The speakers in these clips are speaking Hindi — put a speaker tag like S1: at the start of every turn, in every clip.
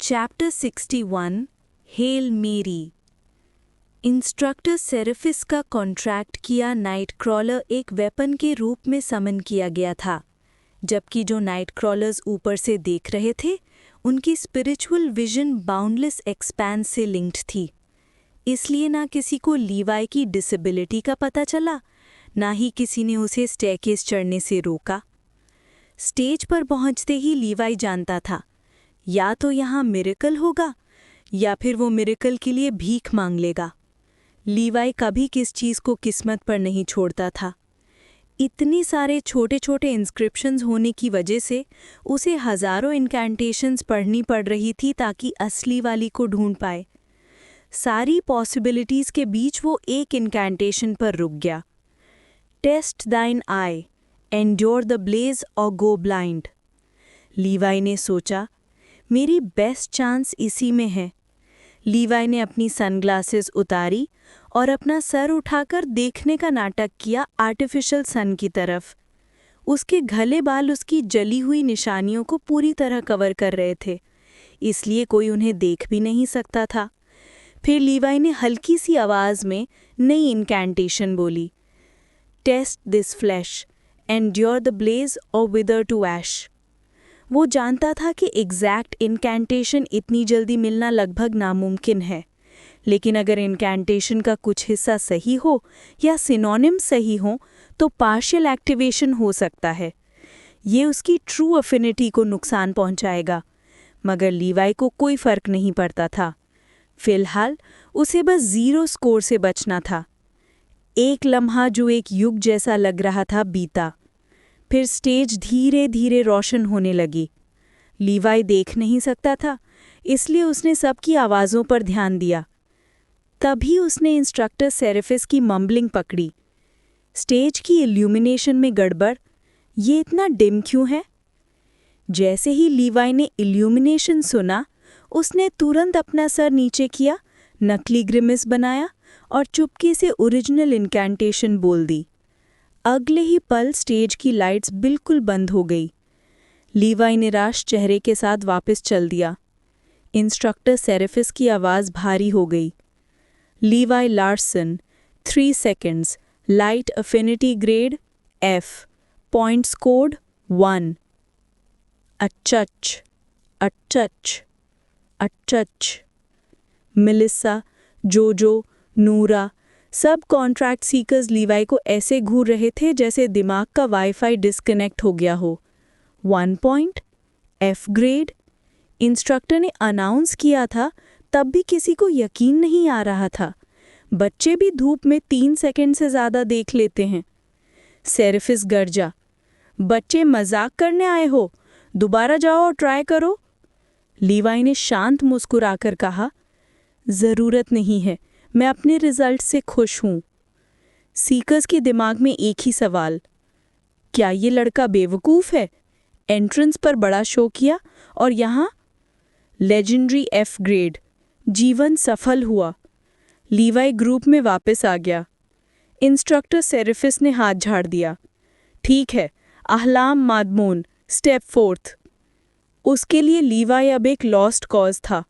S1: चैप्टर 61 हेल मेरी। इंस्ट्रक्टर सेरेफिस का कॉन्ट्रैक्ट किया नाइट क्रॉलर एक वेपन के रूप में समन किया गया था, जबकि जो नाइट क्रॉलर्स ऊपर से देख रहे थे उनकी स्पिरिचुअल विजन बाउंडलेस एक्सपैंस से लिंक्ड थी। इसलिए ना किसी को लीवाई की डिसेबिलिटी का पता चला, ना ही किसी ने उसे स्टेयरकेस चढ़ने से रोका। स्टेज पर पहुंचते ही लीवाई जानता था, या तो यहाँ मिरेकल होगा या फिर वो मिरेकल के लिए भीख मांग लेगा। लीवाई कभी किस चीज़ को किस्मत पर नहीं छोड़ता था। इतनी सारे छोटे छोटे इंस्क्रिप्शंस होने की वजह से उसे हज़ारों इनकैंटेशंस पढ़नी पड़ रही थी ताकि असली वाली को ढूंढ पाए। सारी पॉसिबिलिटीज़ के बीच वो एक इनकैंटेशन पर रुक गया। टेस्ट दाइन आई, एंड्योर द ब्लेज और गो ब्लाइंड। लीवाई ने सोचा, मेरी बेस्ट चांस इसी में है। लीवाई ने अपनी सनग्लासेस उतारी और अपना सर उठाकर देखने का नाटक किया आर्टिफिशियल सन की तरफ। उसके घले बाल उसकी जली हुई निशानियों को पूरी तरह कवर कर रहे थे, इसलिए कोई उन्हें देख भी नहीं सकता था। फिर लीवाई ने हल्की सी आवाज़ में नई इनकैंटेशन बोली, test this flash, endure the blaze और विदर टू ऐश। वो जानता था कि एग्जैक्ट इनकैंटेशन इतनी जल्दी मिलना लगभग नामुमकिन है, लेकिन अगर इनकैंटेशन का कुछ हिस्सा सही हो या सिनोनिम सही हो तो पार्शियल एक्टिवेशन हो सकता है। ये उसकी ट्रू अफिनिटी को नुकसान पहुंचाएगा, मगर लीवाई को कोई फर्क नहीं पड़ता था। फिलहाल उसे बस 0 स्कोर से बचना था। एक लम्हा जो एक युग जैसा लग रहा था बीता। फिर स्टेज धीरे धीरे रोशन होने लगी। लीवाई देख नहीं सकता था, इसलिए उसने सबकी आवाज़ों पर ध्यान दिया। तभी उसने इंस्ट्रक्टर सेरेफिस की मम्बलिंग पकड़ी। स्टेज की इल्यूमिनेशन में गड़बड़, ये इतना डिम क्यों है? जैसे ही लीवाई ने इल्यूमिनेशन सुना, उसने तुरंत अपना सर नीचे किया, नकली ग्रिमिस बनाया और चुपके से ओरिजिनल इनकैंटेशन बोल दी। अगले ही पल स्टेज की लाइट्स बिल्कुल बंद हो गई। लीवाई निराश चेहरे के साथ वापस चल दिया। इंस्ट्रक्टर सेरेफिस की आवाज़ भारी हो गई। Levi Larson, 3 seconds, light affinity grade F, point scored 1। अच्छच, अच्छच, अच्छच। मेलिसा, जोजो, नूरा, सब कॉन्ट्रैक्ट सीकर्स लीवाई को ऐसे घूर रहे थे जैसे दिमाग का वाईफाई डिस्कनेक्ट हो गया हो। 1 पॉइंट, F ग्रेड। इंस्ट्रक्टर ने अनाउंस किया था, तब भी किसी को यकीन नहीं आ रहा था। बच्चे भी धूप में 3 सेकंड से ज़्यादा देख लेते हैं। सेरेफिस गर्जा, बच्चे मजाक करने आए हो, दोबारा जाओ और ट्राई करो। लीवाई ने शांत मुस्कुराकर कहा, ज़रूरत नहीं है, मैं अपने रिजल्ट से खुश हूँ। सीकर्स के दिमाग में एक ही सवाल, क्या ये लड़का बेवकूफ़ है? एंट्रेंस पर बड़ा शो किया और यहाँ लेजेंडरी F ग्रेड। जीवन सफल हुआ। लीवाई ग्रुप में वापस आ गया। इंस्ट्रक्टर सेरेफिस ने हाथ झाड़ दिया। ठीक है, अहलाम मादमून, स्टेप 4। उसके लिए लीवाई अब एक लॉस्ट कॉज था।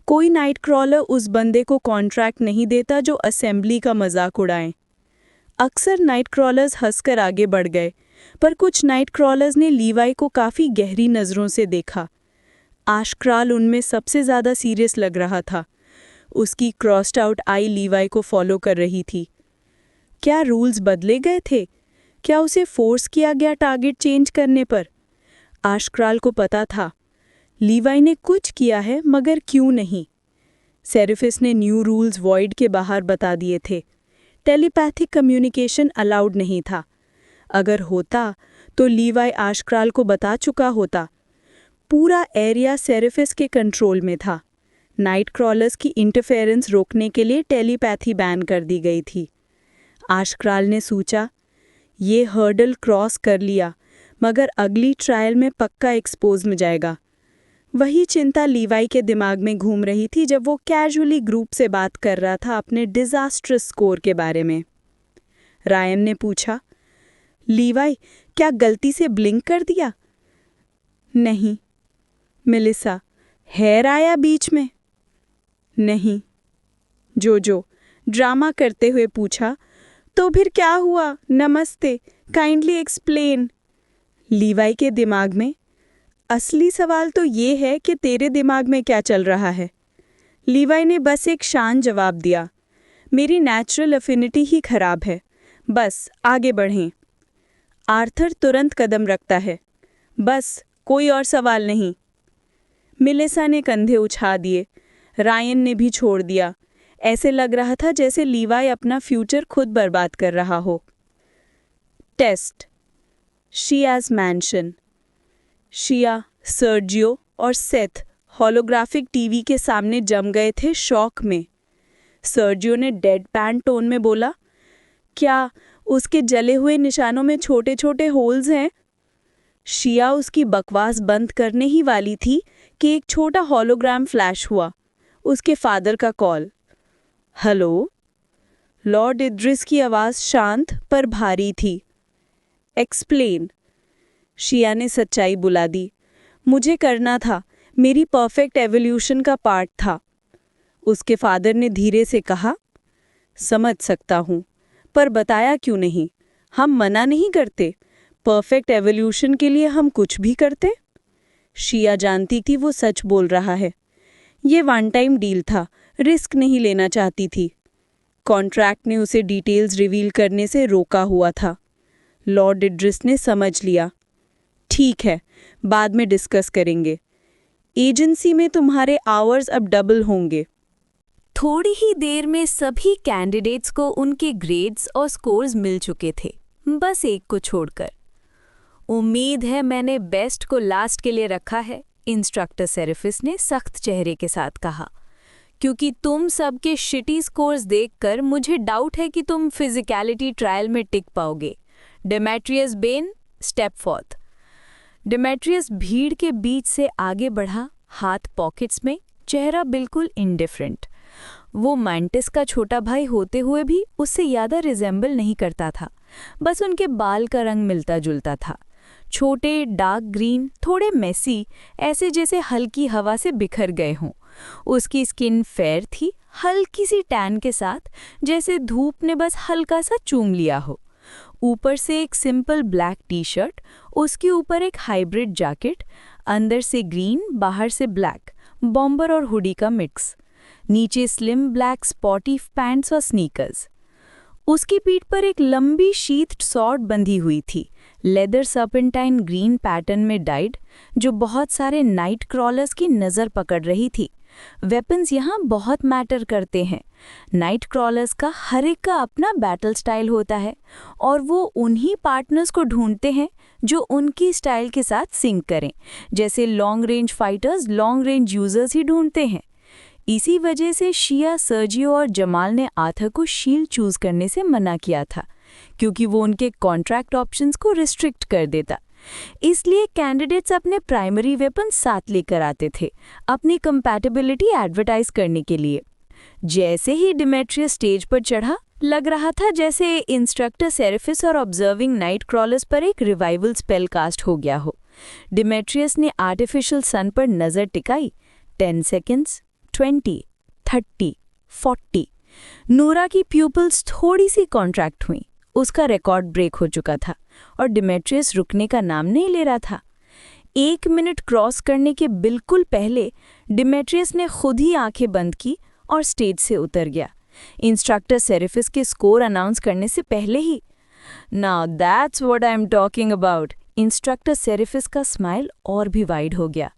S1: कोई नाइट क्रॉलर उस बंदे को कॉन्ट्रैक्ट नहीं देता जो असेंबली का मजाक उड़ाए। अक्सर नाइट क्रॉलर्स हंसकर आगे बढ़ गए, पर कुछ नाइट क्रॉलर्स ने लीवाई को काफ़ी गहरी नज़रों से देखा। आशक्राल उनमें सबसे ज़्यादा सीरियस लग रहा था। उसकी क्रॉस्ड आउट आई लीवाई को फॉलो कर रही थी। क्या रूल्स बदले गए थे? क्या उसे फोर्स किया गया टारगेट चेंज करने पर? आशक्राल को पता था लीवाई ने कुछ किया है, मगर क्यों नहीं? सेरेफिस ने न्यू रूल्स वॉइड के बाहर बता दिए थे। टेलीपैथिक कम्युनिकेशन अलाउड नहीं था। अगर होता तो लीवाई आशक्राल को बता चुका होता। पूरा एरिया सेरेफिस के कंट्रोल में था। नाइट क्रॉलर्स की इंटरफेरेंस रोकने के लिए टेलीपैथी बैन कर दी गई थी। आशक्राल ने सोचा, ये हर्डल क्रॉस कर लिया, मगर अगली ट्रायल में पक्का एक्सपोज में जाएगा। वही चिंता लीवाई के दिमाग में घूम रही थी जब वो कैजुअली ग्रुप से बात कर रहा था अपने डिजास्ट्रस स्कोर के बारे में। रायम ने पूछा, लीवाई, क्या गलती से ब्लिंक कर दिया? नहीं। मेलिसा,
S2: हेयर आया बीच में? नहीं। जोजो ड्रामा करते हुए पूछा, तो फिर क्या हुआ? नमस्ते, काइंडली एक्सप्लेन। लीवाई के दिमाग में, असली सवाल तो ये है कि तेरे दिमाग में क्या चल रहा है। लीवाई ने बस एक शांत जवाब दिया, मेरी नेचुरल अफिनिटी ही खराब है, बस आगे बढ़ें। आर्थर तुरंत कदम रखता है, बस कोई और सवाल नहीं। मिलेसा ने कंधे उछा दिए, रायन ने भी छोड़ दिया। ऐसे लग रहा था जैसे लीवाई अपना फ्यूचर खुद बर्बाद कर रहा हो। Test. Shia's mansion. Shia, Sergio और सेथ होलोग्राफिक टीवी के सामने जम गए थे शॉक में। सर्जियो ने डेड पैन टोन में बोला, क्या उसके जले हुए निशानों में छोटे छोटे होल्स हैं? शिया उसकी बकवास बंद करने ही वाली थी कि एक छोटा हॉलोग्राम फ्लैश हुआ। उसके फादर का कॉल। हेलो। लॉर्ड इद्रिस की आवाज़ शांत पर भारी थी। एक्सप्लेन। शिया ने सच्चाई बुला दी। मुझे करना था, मेरी परफेक्ट एवोल्यूशन का पार्ट था। उसके फादर ने धीरे से कहा, समझ सकता हूँ, पर बताया क्यों नहीं? हम मना नहीं करते, परफेक्ट एवोल्यूशन के लिए हम कुछ भी करते। शिया जानती थी वो सच बोल रहा है। ये वन टाइम डील था, रिस्क नहीं लेना चाहती थी। कॉन्ट्रैक्ट ने उसे डिटेल्स रिवील करने से रोका हुआ था। लॉर्ड इड्रिस ने समझ लिया। ठीक है, बाद में डिस्कस करेंगे। एजेंसी में तुम्हारे आवर्स अब डबल होंगे।
S1: थोड़ी ही देर में सभी कैंडिडेट्स को उनके ग्रेड्स और स्कोर्स मिल चुके थे, बस एक को छोड़कर। उम्मीद है मैंने बेस्ट को लास्ट के लिए रखा है, इंस्ट्रक्टर सेरेफिस ने सख्त चेहरे के साथ कहा, क्योंकि तुम सबके शिटी स्कोर्स देखकर मुझे डाउट है कि तुम फिजिकलिटी ट्रायल में टिक पाओगे। Demetrius Ben, step fourth. Demetrius भीड़ के बीच से आगे बढ़ा, हाथ पॉकेट्स में, चेहरा बिल्कुल इंडिफरेंट। वो मैंटिस का छोटा भाई होते हुए भी उससे ज़्यादा रिजेंबल नहीं करता था, बस उनके बाल का रंग मिलता जुलता था। छोटे, डार्क ग्रीन, थोड़े मेसी, ऐसे जैसे हल्की हवा से बिखर गए हों। उसकी स्किन फेयर थी, हल्की सी टैन के साथ, जैसे धूप ने बस हल्का सा चूम लिया हो। ऊपर से एक सिंपल ब्लैक टी शर्ट, उसके ऊपर एक हाइब्रिड जैकेट, अंदर से ग्रीन, बाहर से ब्लैक, बॉम्बर और हुडी का मिक्स। नीचे स्लिम ब्लैक स्पॉटी पैंट्स और स्नीकर्स। उसकी पीठ पर एक लंबी शीथ्ड सॉर्ड बंधी हुई थी, लेदर सर्पेंटाइन ग्रीन पैटर्न में डाइड, जो बहुत सारे नाइट क्रॉलर्स की नज़र पकड़ रही थी। वेपन्स यहाँ बहुत मैटर करते हैं। नाइट क्रॉलर्स का हर एक का अपना बैटल स्टाइल होता है और वो उन्हीं पार्टनर्स को ढूंढते हैं जो उनकी स्टाइल के साथ सिंक करें, जैसे long range fighters long range users ही ढूंढते हैं। इसी वजह से शिया, सर्जियो और जमाल ने आर्थर को शील्ड चूज करने से मना किया था, क्योंकि वो उनके कॉन्ट्रैक्ट ऑप्शंस को रिस्ट्रिक्ट कर देता। इसलिए कैंडिडेट्स अपने प्राइमरी वेपन साथ लेकर आते थे, अपनी कंपैटिबिलिटी एडवर्टाइज करने के लिए। जैसे ही डिमेट्रियस स्टेज पर चढ़ा, लग रहा था जैसे इंस्ट्रक्टर सेरेफिस और ऑब्जर्विंग नाइट क्रॉलर्स पर एक रिवाइवल स्पेल कास्ट हो गया हो। डिमेट्रियस ने आर्टिफिशियल सन पर नज़र टिकाई। 10 सेकेंड्स, 20, 30, 40। नूरा की प्यूपल्स थोड़ी सी कॉन्ट्रैक्ट हुई। उसका रिकॉर्ड ब्रेक हो चुका था और डिमेट्रियस रुकने का नाम नहीं ले रहा था। 1 मिनट क्रॉस करने के बिल्कुल पहले डिमेट्रियस ने खुद ही आंखें बंद की और स्टेज से उतर गया, इंस्ट्रक्टर सेरेफिस के स्कोर अनाउंस करने से पहले ही। Now that's what I am talking about. Instructor Seraphis का स्माइल और भी वाइड हो गया।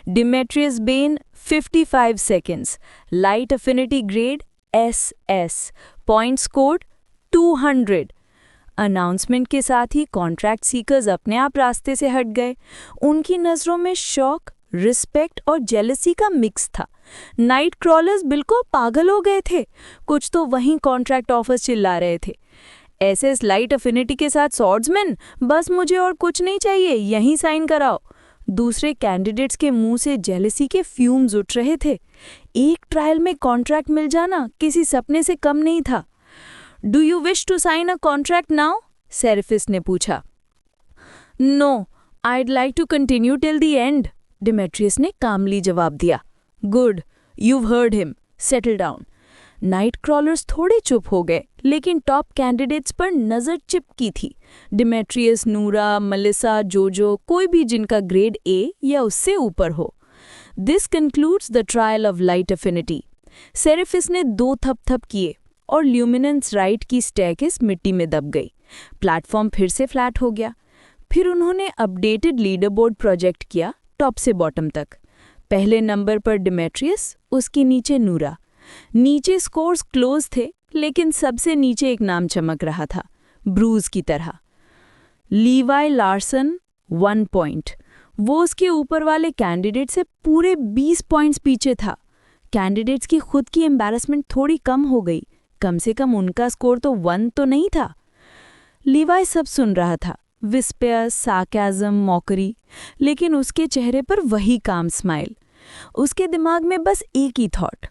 S1: Demetrius Ben, 55 seconds, light affinity grade SS, point scored 200। Announcement के साथ ही कॉन्ट्रैक्ट सीकर्स अपने आप रास्ते से हट गए। उनकी नज़रों में शॉक, रिस्पेक्ट और जेलसी का मिक्स था। नाइट क्रॉलर्स बिल्कुल पागल हो गए थे। कुछ तो वहीं कॉन्ट्रैक्ट ऑफर्स चिल्ला रहे थे, SS लाइट अफिनिटी के साथ सॉर्ड्समैन, बस मुझे और कुछ नहीं चाहिए, यहीं साइन कराओ। दूसरे कैंडिडेट्स के मुंह से जेलसी के फ्यूम्स उठ रहे थे। एक ट्रायल में कॉन्ट्रैक्ट मिल जाना किसी सपने से कम नहीं था। Do you wish to sign a contract now? Seraphis ने पूछा। No, I'd like to continue till the end,
S3: Demetrius ने कामली जवाब दिया। Good, you've heard him. Settle down. Night Crawlers थोड़े चुप हो गए, लेकिन टॉप कैंडिडेट्स पर नज़र चिपकी थी। डिमेट्रियस, नूरा, मलिसा, जोजो, कोई भी जिनका ग्रेड ए या उससे ऊपर हो। This concludes the trial of light affinity. Seraphis ने 2 थप किए और ल्यूमिनेंस राइट की स्टेयरकेस मिट्टी में दब गई। प्लेटफॉर्म फिर से फ्लैट हो गया। फिर उन्होंने अपडेटेड लीडर बोर्ड प्रोजेक्ट किया, टॉप से बॉटम तक। पहले नंबर पर डिमेट्रियस, उसके नीचे नूरा। नीचे स्कोर्स क्लोज थे, लेकिन सबसे नीचे एक नाम चमक रहा था, ब्रूज की तरह। लीवाई लार्सन 1 पॉइंट। वो उसके ऊपर वाले कैंडिडेट से पूरे 20 पॉइंट्स पीछे था। कैंडिडेट्स की खुद की एम्बैरेसमेंट थोड़ी कम हो गई, कम से कम उनका स्कोर तो 1 तो नहीं था। लीवाई सब सुन रहा था, विस्पेयर, सार्केज़म, मॉकरी, लेकिन उसके चेहरे पर वही काम स्माइल। उसके दिमाग में बस एक ही thought,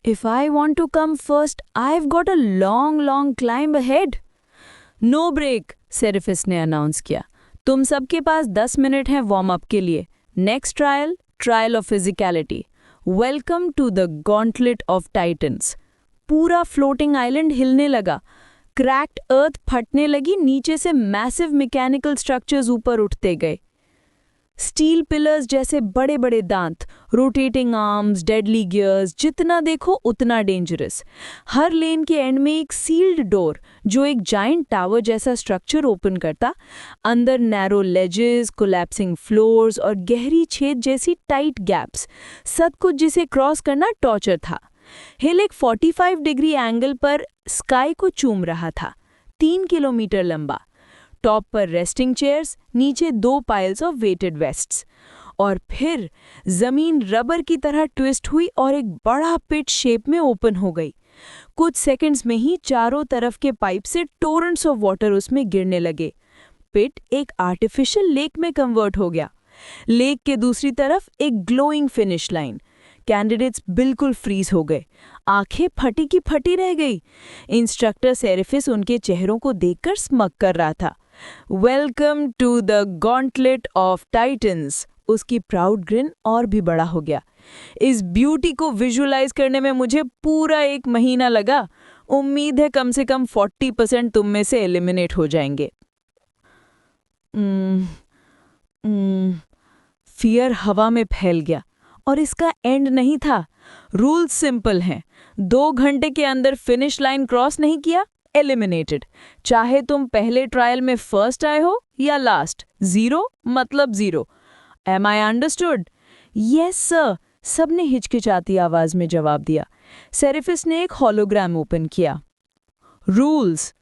S3: if I want to come first, I have got a long climb ahead. No break, Seraphis ने अनाउंस किया। तुम सबके पास 10 मिनट हैं वार्म अप के लिए। Next trial of physicality. Welcome to the gauntlet of Titans. पूरा फ्लोटिंग आइलैंड हिलने लगा। क्रैक्ड अर्थ फटने लगी, नीचे से मैसिव मैकेनिकल स्ट्रक्चर्स ऊपर उठते गए। स्टील पिलर्स जैसे बड़े बड़े दांत, रोटेटिंग आर्म्स, डेडली गियर्स, जितना देखो उतना डेंजरस। हर लेन के एंड में एक सील्ड डोर जो एक जाइंट टावर जैसा स्ट्रक्चर ओपन करता। अंदर नैरो लेजेस, कोलैप्सिंग फ्लोर्स और गहरी छेद जैसी टाइट गैप्स। सब कुछ जिसे क्रॉस करना टॉर्चर था। हिल एक 45 डिग्री एंगल पर स्काई को चूम रहा था, 3 किलोमीटर लंबा। टॉप पर रेस्टिंग चेयर्स, नीचे 2 पाइल्स ऑफ वेटेड वेस्ट्स। और फिर जमीन रबर की तरह ट्विस्ट हुई और एक बड़ा पिट शेप में ओपन हो गई। कुछ सेकंड्स में ही चारों तरफ के पाइप से टोरेंट्स ऑफ वाटर उसमें गिरने लगे। पिट एक आर्टिफिशियल लेक में कन्वर्ट हो गया। लेक के दूसरी तरफ एक ग्लोइंग फिनिश लाइन। कैंडिडेट्स बिल्कुल फ्रीज हो गए, आंखें फटी की फटी रह गई। इंस्ट्रक्टर सेरेफिस उनके चेहरों को देखकर स्मग कर रहा था। Welcome to the gauntlet of titans. उसकी प्राउड ग्रिन और भी बड़ा हो गया। इस ब्यूटी को विजुअलाइज करने में मुझे पूरा 1 महीना लगा। उम्मीद है कम से कम 40% तुम में से एलिमिनेट हो जाएंगे। फियर हवा में फैल गया। और इसका एंड नहीं था। रूल्स सिंपल हैं। 2 घंटे के अंदर फिनिश लाइन क्रॉस नहीं किया, एलिमिनेटेड। चाहे तुम पहले ट्रायल में फर्स्ट आए हो या लास्ट, 0 मतलब 0। Am I understood? Yes sir, सबने हिचकिचाती आवाज में जवाब दिया। सेरेफिस ने एक हॉलोग्राम ओपन किया। रूल्स: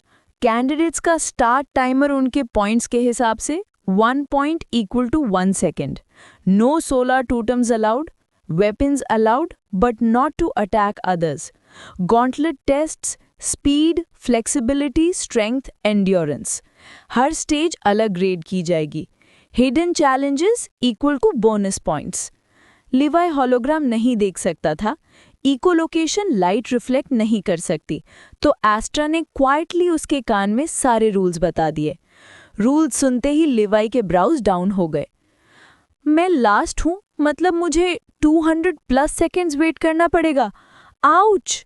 S3: कैंडिडेट्स का स्टार्ट टाइमर उनके पॉइंट्स के हिसाब से 1 point equal to 1 second. No solar totems allowed. Weapons allowed, but not to attack others. Gauntlet tests: speed, flexibility, strength, endurance. Her stage अलग ग्रेड की जाएगी। Hidden challenges equal to bonus points. Levi hologram नहीं देख सकता था। इकोलोकेशन लाइट रिफ्लेक्ट नहीं कर सकती, तो एस्ट्रा ने क्वाइटली उसके कान में सारे रूल्स बता दिए। रूल सुनते ही लिवाई के ब्राउज डाउन हो गए। मैं लास्ट हूं, मतलब मुझे 200+ सेकेंड्स वेट करना पड़ेगा। आउच!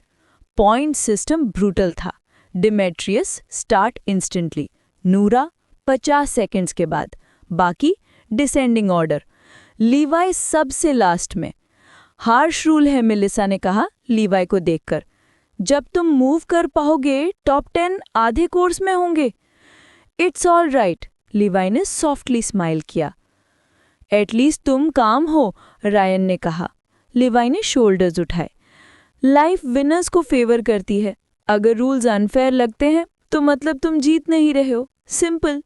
S3: पॉइंट सिस्टम ब्रूटल था। डिमेट्रियस स्टार्ट इंस्टेंटली, नूरा 50 सेकेंड्स के बाद, बाकी डिसेंडिंग ऑर्डर। लीवाई सबसे लास्ट में। हार्श रूल है, मेलिसा ने कहा लीवाई को देखकर। जब तुम मूव कर पाओगे, टॉप 10 आधे कोर्स में होंगे। इट्स ऑल राइट, लीवाई ने सॉफ्टली स्माइल किया। एटलीस्ट तुम काम हो, रायन ने कहा। लीवाई ने शोल्डर्स उठाए। लाइफ विनर्स को फेवर करती है। अगर रूल्स अनफेयर लगते हैं तो मतलब तुम जीत नहीं रहे हो, सिंपल।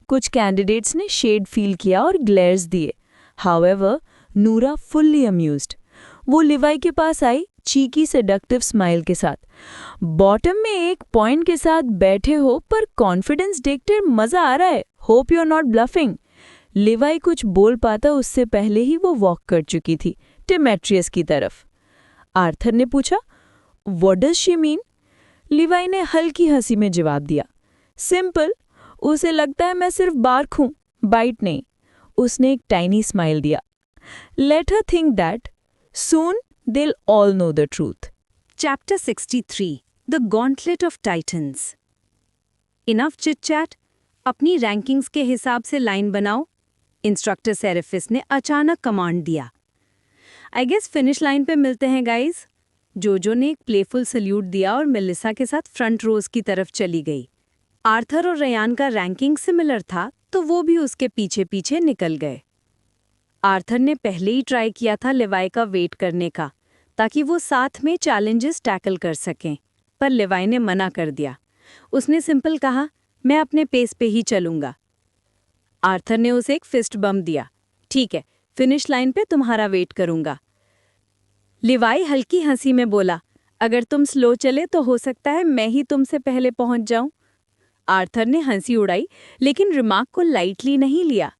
S3: कुछ कैंडिडेट्स ने शेड फील किया और ग्लेयर्स दिए। हाउएवर, नूरा फुल्ली अम्यूज्ड। वो लिवाई के पास आई, चीकी सेडक्टिव स्माइल के साथ। बॉटम में 1 पॉइंट के साथ बैठे हो, पर कॉन्फिडेंस देखकर मजा आ रहा है। Hope you are not bluffing. Levi कुछ बोल पाता उससे पहले ही वो वॉक कर चुकी थी डिमेट्रियस की तरफ। आर्थर ने पूछा, what does she mean? Levi ने हल्की हंसी में जवाब दिया, सिंपल, उसे लगता है मैं सिर्फ बार्क हूं, बाइट नहीं। उसने एक टाइनी स्माइल दिया। Let her think that soon they'll all know the truth.
S1: Chapter 63 The Gauntlet of Titans. Enough chit-chat. अपनी रैंकिंग्स के हिसाब से लाइन बनाओ। इंस्ट्रक्टर सेरेफिस ने अचानक कमांड दिया। आई गेस फिनिश लाइन पे मिलते हैं गाइज। जोजो ने एक प्लेफुल सल्यूट दिया और मेलिसा के साथ फ्रंट रोज की तरफ चली गई। आर्थर और रयान का रैंकिंग सिमिलर था तो वो भी उसके पीछे पीछे निकल गए। आर्थर ने पहले ही ट्राई किया था लेवाई का वेट करने का ताकि वो साथ में चैलेंजेस टैकल कर सकें, पर लेवाई ने मना कर दिया। उसने सिंपल कहा, मैं अपने पेस पे ही चलूंगा। आर्थर ने उसे एक फिस्ट बम दिया। ठीक है, फिनिश लाइन पे तुम्हारा वेट करूंगा। लेवाई हल्की हंसी में बोला, अगर तुम स्लो चले तो हो सकता है मैं ही तुमसे पहले पहुंच जाऊं। आर्थर ने हंसी उड़ाई लेकिन रिमार्क को लाइटली नहीं लिया।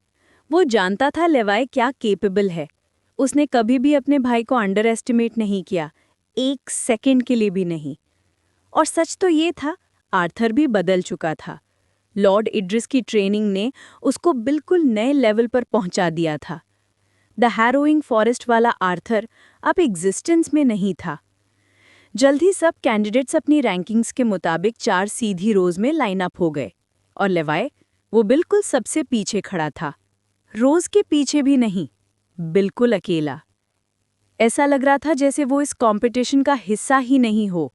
S1: वो जानता था लेवाई क्या केपेबल है। उसने कभी भी अपने भाई को अंडर एस्टिमेट नहीं किया, एक सेकंड के लिए भी नहीं। और सच तो ये था, आर्थर भी बदल चुका था। लॉर्ड इड्रिस की ट्रेनिंग ने उसको बिल्कुल नए लेवल पर पहुंचा दिया था। द हैरोइंग फॉरेस्ट वाला आर्थर अब एग्जिस्टेंस में नहीं था। जल्द ही सब कैंडिडेट्स अपनी रैंकिंग्स के मुताबिक 4 सीधी रोज में लाइन अप हो गए और लेवाई वो बिल्कुल सबसे पीछे खड़ा था। रोज के पीछे भी नहीं, बिल्कुल अकेला। ऐसा लग रहा था जैसे वो इस कंपटीशन का हिस्सा ही नहीं हो।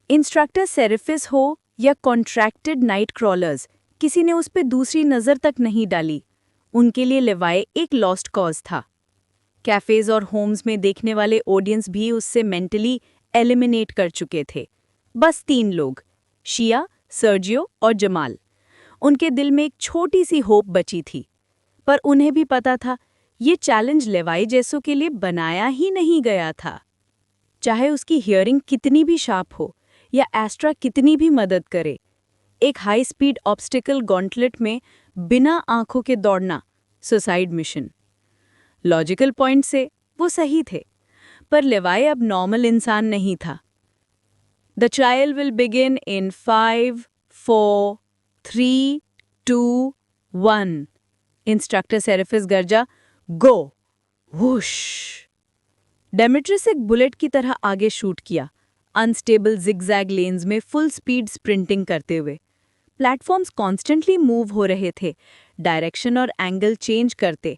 S1: इंस्ट्रक्टर सेरेफिस हो या कॉन्ट्रैक्टेड नाइट क्रॉलर्स, किसी ने उस पर दूसरी नज़र तक नहीं डाली। उनके लिए लेवाई एक लॉस्ट कॉज था। कैफेज और होम्स में देखने वाले ऑडियंस भी उससे मेंटली एलिमिनेट कर चुके थे। बस 3 लोग, शिया, सर्जियो और जमाल। उनके दिल में एक छोटी सी होप बची थी, पर उन्हें भी पता था ये चैलेंज लेवाई जैसों के लिए बनाया ही नहीं गया था। चाहे उसकी हियरिंग कितनी भी शार्प हो या एस्ट्रा कितनी भी मदद करे, एक हाई स्पीड ऑब्स्टिकल गॉन्टलेट में बिना आंखों के दौड़ना सुसाइड मिशन। लॉजिकल पॉइंट से वो सही थे, पर लेवाई अब नॉर्मल इंसान नहीं था। The trial will begin in 5, 4, 3, 2, 1। Instructor Seraphis गर्जा, गो! वुश! डेमेट्रियस एक बुलेट की तरह आगे शूट किया, अनस्टेबल जिगजैग लेन्स में फुल स्पीड स्प्रिंटिंग करते हुए। प्लेटफॉर्म्स कॉन्स्टेंटली मूव हो रहे थे, डायरेक्शन और एंगल चेंज करते,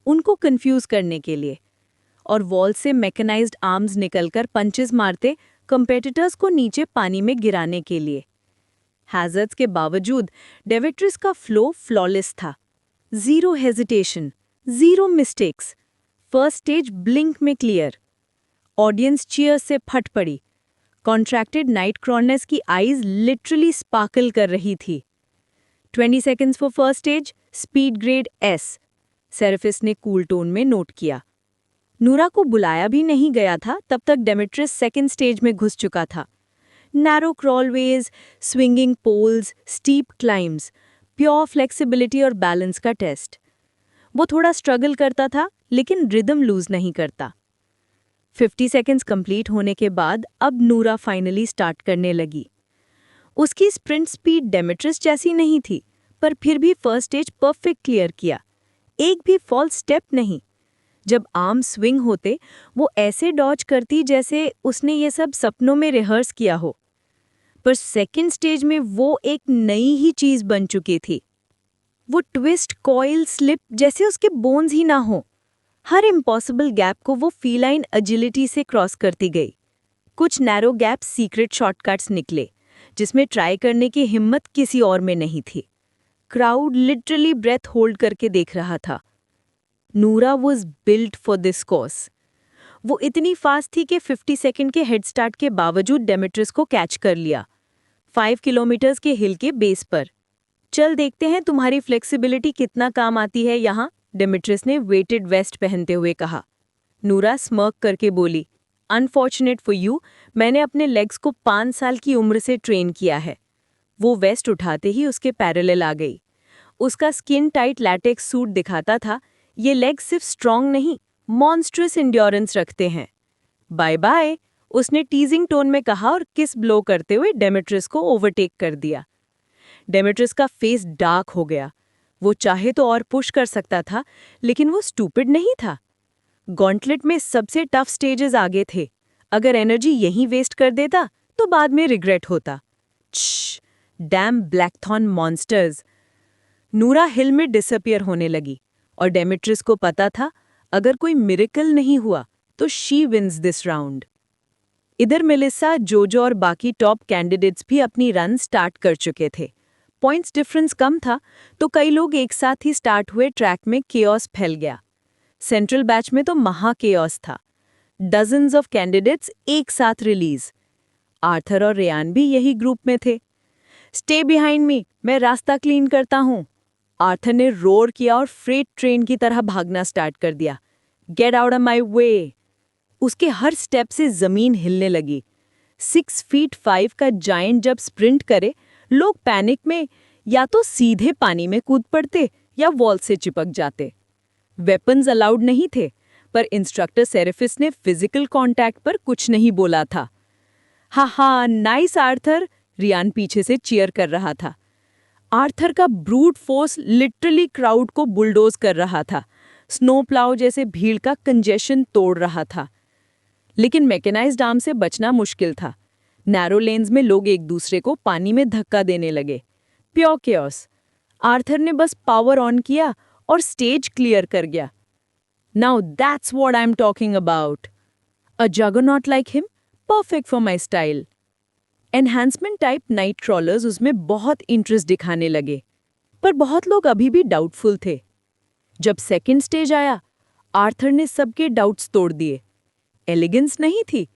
S1: उनको कंफ्यूज करने के लिए। और वॉल से मैकेनाइज्ड आर्म्स निकलकर पंचेस मारते, कंपेटिटर्स को नीचे पानी में गिराने के लिए। हैजर्ड्स के बावजूद डेमेट्रियस का फ्लो फ्लॉलेस था। 0 hesitation, 0 mistakes. First stage blink में क्लियर। ऑडियंस चीयर्स से फट पड़ी। कॉन्ट्रैक्टेड नाइट क्रॉलर्स की आईज लिटरली स्पार्कल कर रही थी। 20 seconds for first stage, speed grade S, सेरेफिस ने कूल टोन में नोट किया। नूरा को बुलाया भी नहीं गया था, तब तक डेमेट्रियस सेकंड स्टेज में घुस चुका था। Narrow crawlways, swinging poles, steep climbs, pure flexibility और बैलेंस का टेस्ट। वो थोड़ा स्ट्रगल करता था, लेकिन रिदम लूज नहीं करता। 50 सेकंड्स कंप्लीट होने के बाद अब नूरा फाइनली स्टार्ट करने लगी। उसकी स्प्रिंट स्पीड डेमेट्रियस जैसी नहीं थी, पर फिर भी फर्स्ट स्टेज परफेक्ट क्लियर किया। एक भी फॉल्स स्टेप नहीं। जब आर्म स्विंग होते, वो ऐसे डॉज करती जैसे उसने ये सब सपनों में रिहर्स किया हो। पर सेकंड स्टेज में वो एक नई ही चीज बन चुकी थी। वो ट्विस्ट, कॉइल, स्लिप जैसे उसके बोन्स ही ना हो। हर इम्पॉसिबल गैप को वो फीलाइन एजिलिटी से क्रॉस करती गई। कुछ नैरो गैप सीक्रेट शॉर्टकट्स निकले, जिसमें ट्राई करने की हिम्मत किसी और में नहीं थी। क्राउड लिटरली ब्रेथ होल्ड करके देख रहा था। नूरा was built for this course. वो इतनी फास्ट थी कि 50 सेकंड के हेड स्टार्ट के बावजूद डेमेट्रियस को कैच कर लिया, 5 किलोमीटर्स के हिल के बेस पर। चल देखते हैं तुम्हारी फ्लेक्सिबिलिटी कितना काम आती है यहाँ, डेमेट्रियस ने वेटेड वेस्ट पहनते हुए कहा। नूरा स्मर्क करके बोली, अनफॉर्चुनेट फॉर यू, मैंने अपने लेग्स को 5 साल की उम्र से ट्रेन किया है। वो वेस्ट उठाते ही उसके पैरेलल आ गई। उसका स्किन टाइट लैटेक्स सूट दिखाता था ये लेग्स सिर्फ स्ट्रॉन्ग नहीं, मॉन्स्ट्रस इंड्योरेंस रखते हैं। बाय बाय, उसने टीजिंग टोन में कहा और किस ब्लो करते हुए डेमेट्रियस को ओवरटेक कर दिया। डेमेट्रियस का फेस डार्क हो गया।
S3: वो चाहे तो और पुश कर सकता था, लेकिन वो स्टूपिड नहीं था। गॉन्टलेट में सबसे टफ स्टेजेस आगे थे। अगर एनर्जी यहीं वेस्ट कर देता तो बाद में रिग्रेट होता। Dam Blackthorn monsters. नूरा हिल में डिसअपियर होने लगी और डेमेट्रिस को पता था अगर कोई मिरेकल नहीं हुआ तो शी विंस दिस राउंड। इधर मेलिसा, जोजो और बाकी टॉप कैंडिडेट्स भी अपनी रन स्टार्ट कर चुके थे। पॉइंट्स डिफरेंस कम था तो कई लोग एक साथ ही स्टार्ट हुए ट्रैक में केओस फैल गया। सेंट्रल बैच में तो महा केओस था। डजन्स ऑफ कैंडिडेट्स एक साथ रिलीज। आर्थर और रेयान भी यही ग्रुप में थे। स्टे बिहाइंड मी, मैं रास्ता क्लीन करता हूँ। आर्थर ने रोर किया और फ्रेट ट्रेन की तरह भागना स्टार्ट कर दिया। गेट आउट ऑफ माई वे। उसके हर स्टेप से जमीन हिलने लगी। 6 फीट 5 का जायंट जब स्प्रिंट करे, लोग पैनिक में या तो सीधे पानी में कूद पड़ते या वॉल से चिपक जाते। वेपन्स अलाउड नहीं थे, पर इंस्ट्रक्टर सेरेफिस ने फिजिकल कांटेक्ट पर कुछ नहीं बोला था। हा नाइस आर्थर, रियान पीछे से चीयर कर रहा था। आर्थर का ब्रूट फोर्स लिटरली क्राउड को बुलडोज कर रहा था। स्नो प्लाउ जैसे भीड़ का कंजेशन तोड़ रहा था। लेकिन मैकेनाइज्ड आर्म से बचना मुश्किल था। नैरो लेन्स में लोग एक दूसरे को पानी में धक्का देने लगे। Pure chaos. आर्थर ने बस पावर ऑन किया और स्टेज क्लियर कर गया। Now that's what I am talking about. A juggernaut like him, perfect for my style. Enhancement type night trollers उसमें बहुत इंटरेस्ट दिखाने लगे, पर बहुत लोग अभी भी डाउटफुल थे। जब सेकंड स्टेज आया, आर्थर ने सबके डाउट्स तोड़ दिए। एलिगेंस नहीं थी,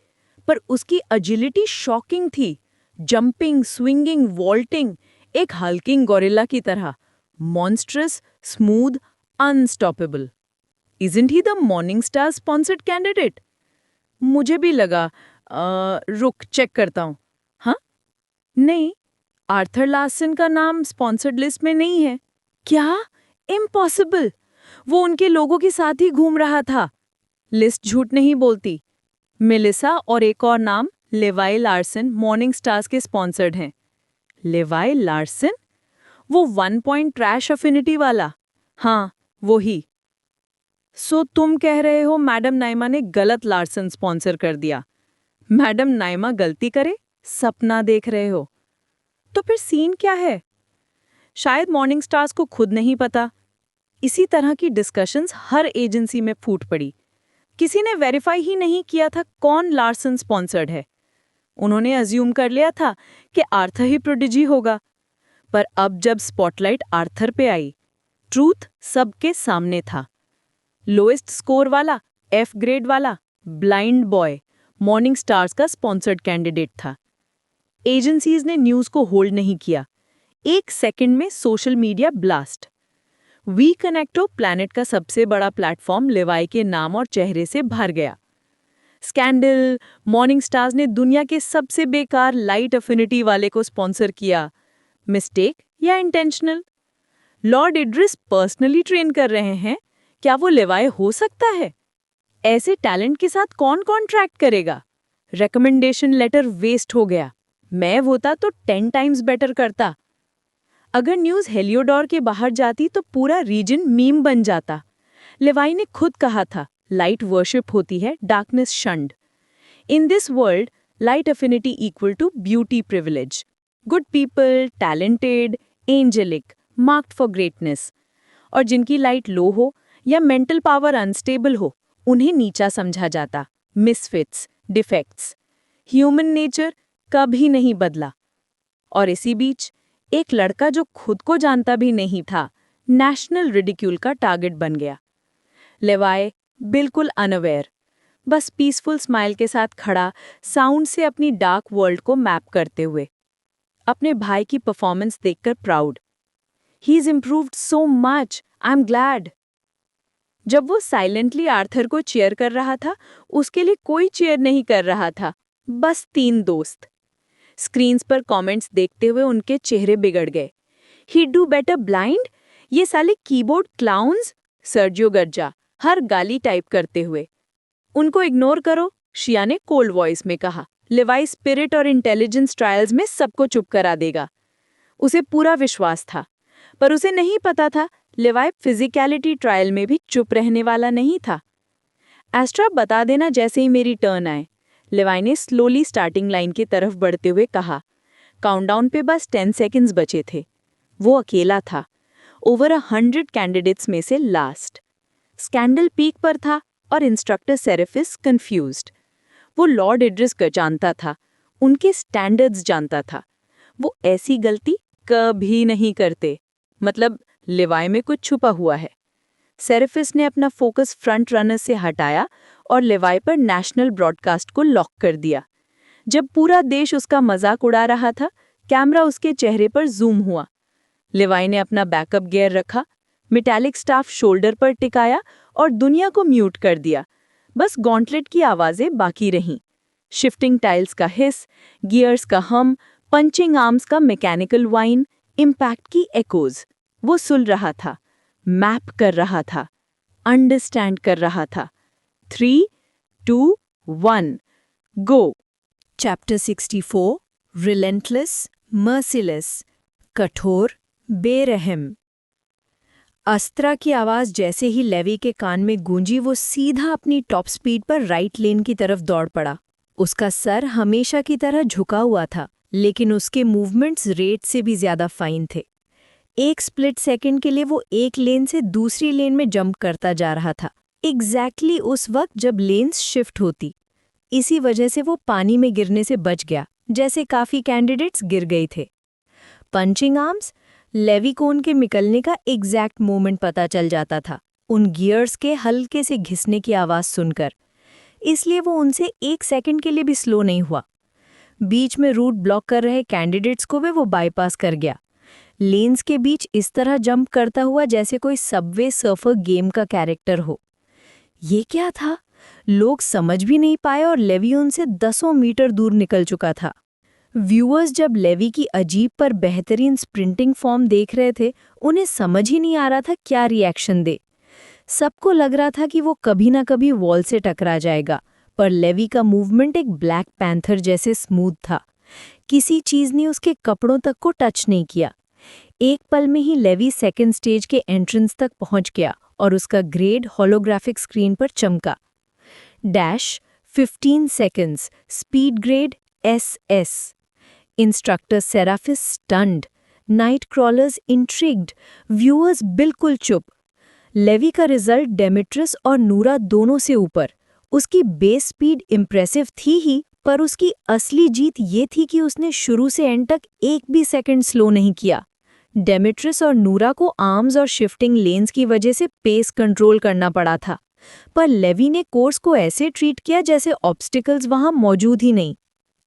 S3: पर उसकी एजिलिटी शॉकिंग थी। जंपिंग, स्विंगिंग, वॉल्टिंग, एक हल्किंग गोरिल्ला की तरह। Monstrous, smooth, unstoppable. Isn't he the morning star sponsored candidate? मुझे भी लगा। रुक, चेक करता हूँ। हाँ, नहीं, आर्थर लार्सन का नाम स्पॉन्सर्ड लिस्ट में नहीं है। क्या? इम्पॉसिबल! वो उनके लोगों के साथ ही घूम रहा था। लिस्ट झूठ नहीं बोलती। मेलिसा और एक और नाम लेवाई लार्सन मॉर्निंग स्टार्स के स्पॉन्सर्ड हैं। लेवाई लार्सन? वो 1 पॉइंट ट्रैश अफिनिटी वाला? हाँ, वो ही। सो तुम कह रहे हो मैडम नाइमा ने गलत लार्सन स्पॉन्सर कर दिया? मैडम नाइमा गलती करे? सपना देख रहे हो? तो फिर सीन क्या है? शायद मॉर्निंग स्टार्स को खुद नहीं पता। इसी तरह की डिस्कशंस हर एजेंसी में फूट पड़ी। किसी ने वेरीफाई ही नहीं किया था कौन लार्सन स्पॉन्सर्ड है। उन्होंने अज्यूम कर लिया था कि आर्थर ही प्रोडिजी होगा। पर अब जब स्पॉटलाइट आर्थर पे आई, ट्रूथ सबके सामने था। लोएस्ट स्कोर वाला, F ग्रेड वाला, ब्लाइंड बॉय, मॉर्निंग स्टार्स का स्पॉन्सर्ड कैंडिडेट था। एजेंसीज ने न्यूज़ को होल्ड नहीं किया। 1 सेकंड में सोशल मीडिया ब्लास्ट। वी कनेक्टो प्लैनेट का सबसे बड़ा प्लेटफॉर्म लेवाई के नाम और चेहरे से भर गया। स्कैंडल, मॉर्निंग स्टार्स ने दुनिया के सबसे बेकार लाइट अफिनिटी वाले को स्पॉन्सर किया। मिस्टेक या intentional? Lord Idris personally train कर रहे हैं, क्या वो लेवाई हो सकता है? ऐसे टैलेंट के साथ कौन कॉन्ट्रैक्ट करेगा? रिकमेंडेशन लेटर वेस्ट हो गया। मैं होता तो 10 टाइम्स बेटर करता। अगर न्यूज़ हेलियोडोर के बाहर जाती तो पूरा रीजन मीम बन जाता। लेवाई ने खुद कहा था, लाइट वर्शिप होती है, darkness shunned. In this world, light affinity equal to beauty privilege. Good people, talented, angelic, marked for greatness. और जिनकी लाइट लो हो या मेंटल पावर अनस्टेबल हो, उन्हें नीचा समझा जाता। Misfits, defects. ह्यूमन नेचर कभी नहीं बदला। और इसी बीच एक लड़का जो खुद को जानता भी नहीं था, नेशनल रिडिक्यूल का टारगेट बन गया। लेवाई बिल्कुल अनअवेयर, बस पीसफुल स्माइल के साथ खड़ा, साउंड से अपनी डार्क वर्ल्ड को मैप करते हुए। अपने भाई की परफॉर्मेंस देखकर proud. He is improved so much, I am glad. जब वो साइलेंटली आर्थर को चीयर कर रहा था, उसके लिए कोई चीयर नहीं कर रहा था, बस 3 दोस्त। स्क्रीन्स पर कमेंट्स देखते हुए उनके चेहरे बिगड़ गए। ही डू बेटर ब्लाइंड? ये साले कीबोर्ड क्लाउन्स? सर्जियो गर्जा, हर गाली टाइप करते हुए। उनको इग्नोर करो, शिया ने कोल्ड वॉइस में कहा। लेवाई स्पिरिट और इंटेलिजेंस ट्रायल्स में सबको चुप करा देगा। उसे पूरा विश्वास था,
S2: पर उसे नहीं पता था लेवाई फिजिकलिटी ट्रायल में भी चुप रहने वाला नहीं था। एस्ट्रा बता देना जैसे ही मेरी टर्न आए, लेवाई ने स्लोली स्टार्टिंग लाइन की तरफ बढ़ते हुए कहा। काउंटडाउन पे बस 10 सेकंड्स बचे थे। वो अकेला था, ओवर 100 कैंडिडेट्स में से लास्ट। स्कैंडल पीक पर था और इंस्ट्रक्टर सेरेफिस कंफ्यूज्ड। वो लॉर्ड इड्रिस को जानता था, उनके स्टैंडर्ड्स जानता था। वो ऐसी गलती कभी नहीं करते। मतलब लेवाई में कुछ छुपा हुआ है। सेरेफिस ने अपना फोकस फ्रंट रनर से हटाया और लेवाई पर नेशनल ब्रॉडकास्ट को लॉक कर दिया। जब पूरा देश उसका मजाक उड़ा रहा था, कैमरा उसके चेहरे पर जूम हुआ। लेवाई ने अपना बैकअप गियर रखा, मेटालिक स्टाफ शोल्डर पर टिकाया और दुनिया को म्यूट कर दिया। बस गॉन्टलेट की आवाजें बाकी रहीं। शिफ्टिंग टाइल्स का हिस, गियर्स का हम, पंचिंग आर्म्स का मैकेनिकल वाइन, इम्पैक्ट की एकोज। वो सुन रहा था, मैप कर रहा था, अंडरस्टैंड कर रहा था। 3, 2, 1, गो।
S1: चैप्टर 64 रिलेंटलेस, मर्सिलेस, कठोर, बेरहम। अस्त्रा की आवाज जैसे ही लेवी के कान में गूंजी, वो सीधा अपनी टॉप स्पीड पर राइट लेन की तरफ दौड़ पड़ा। उसका सर हमेशा की तरह झुका हुआ था, लेकिन उसके मूवमेंट्स रेट से भी ज्यादा फाइन थे। एक स्प्लिट सेकंड के लिए वो एक लेन से दूसरी लेन में जंप करता जा रहा था, एग्जैक्टली उस वक्त जब लेन्स शिफ्ट होती। इसी वजह से वो पानी में गिरने से बच गया, जैसे काफी कैंडिडेट्स गिर गए थे। पंचिंग आर्म्स, लेवी को उनके निकलने का एग्जैक्ट मोमेंट पता चल जाता था, उन गियर्स के हल्के से घिसने की आवाज सुनकर। इसलिए वो उनसे एक सेकंड के लिए भी स्लो नहीं हुआ। बीच में रूट ब्लॉक कर रहे कैंडिडेट्स को भी वो बाईपास कर गया, लेन्स के बीच इस तरह जंप करता हुआ जैसे कोई सबवे सर्फर गेम का कैरेक्टर हो। ये क्या था? लोग समझ भी नहीं पाए और लेवी उनसे 10 मीटर दूर निकल चुका था। व्यूअर्स जब लेवी की अजीब पर बेहतरीन स्प्रिंटिंग फॉर्म देख रहे थे, उन्हें समझ ही नहीं आ रहा था क्या रिएक्शन दे। सबको लग रहा था कि वो कभी ना कभी वॉल से टकरा जाएगा, पर लेवी का मूवमेंट एक ब्लैक पैंथर जैसे स्मूथ था। किसी चीज ने उसके कपड़ों तक को टच नहीं किया। एक पल में ही लेवी सेकंड स्टेज के एंट्रेंस तक पहुंच गया और उसका ग्रेड होलोग्राफिक स्क्रीन पर चमका। Dash 15 seconds, speed grade SS। Instructor Seraphis stunned, Night Crawlers intrigued, viewers बिल्कुल चुप। लेवी का रिजल्ट डेमेट्रियस और नूरा दोनों से ऊपर। उसकी बेस स्पीड इम्प्रेसिव थी ही, पर उसकी असली जीत ये थी कि उसने शुरू से एंड तक एक भी सेकंड स्लो नहीं किया। डेमेट्रियस और नूरा को आर्म्स और शिफ्टिंग लेन्स की वजह से पेस कंट्रोल करना पड़ा था, पर लेवी ने कोर्स को ऐसे ट्रीट किया जैसे ऑब्स्टिकल्स वहां मौजूद ही नहीं।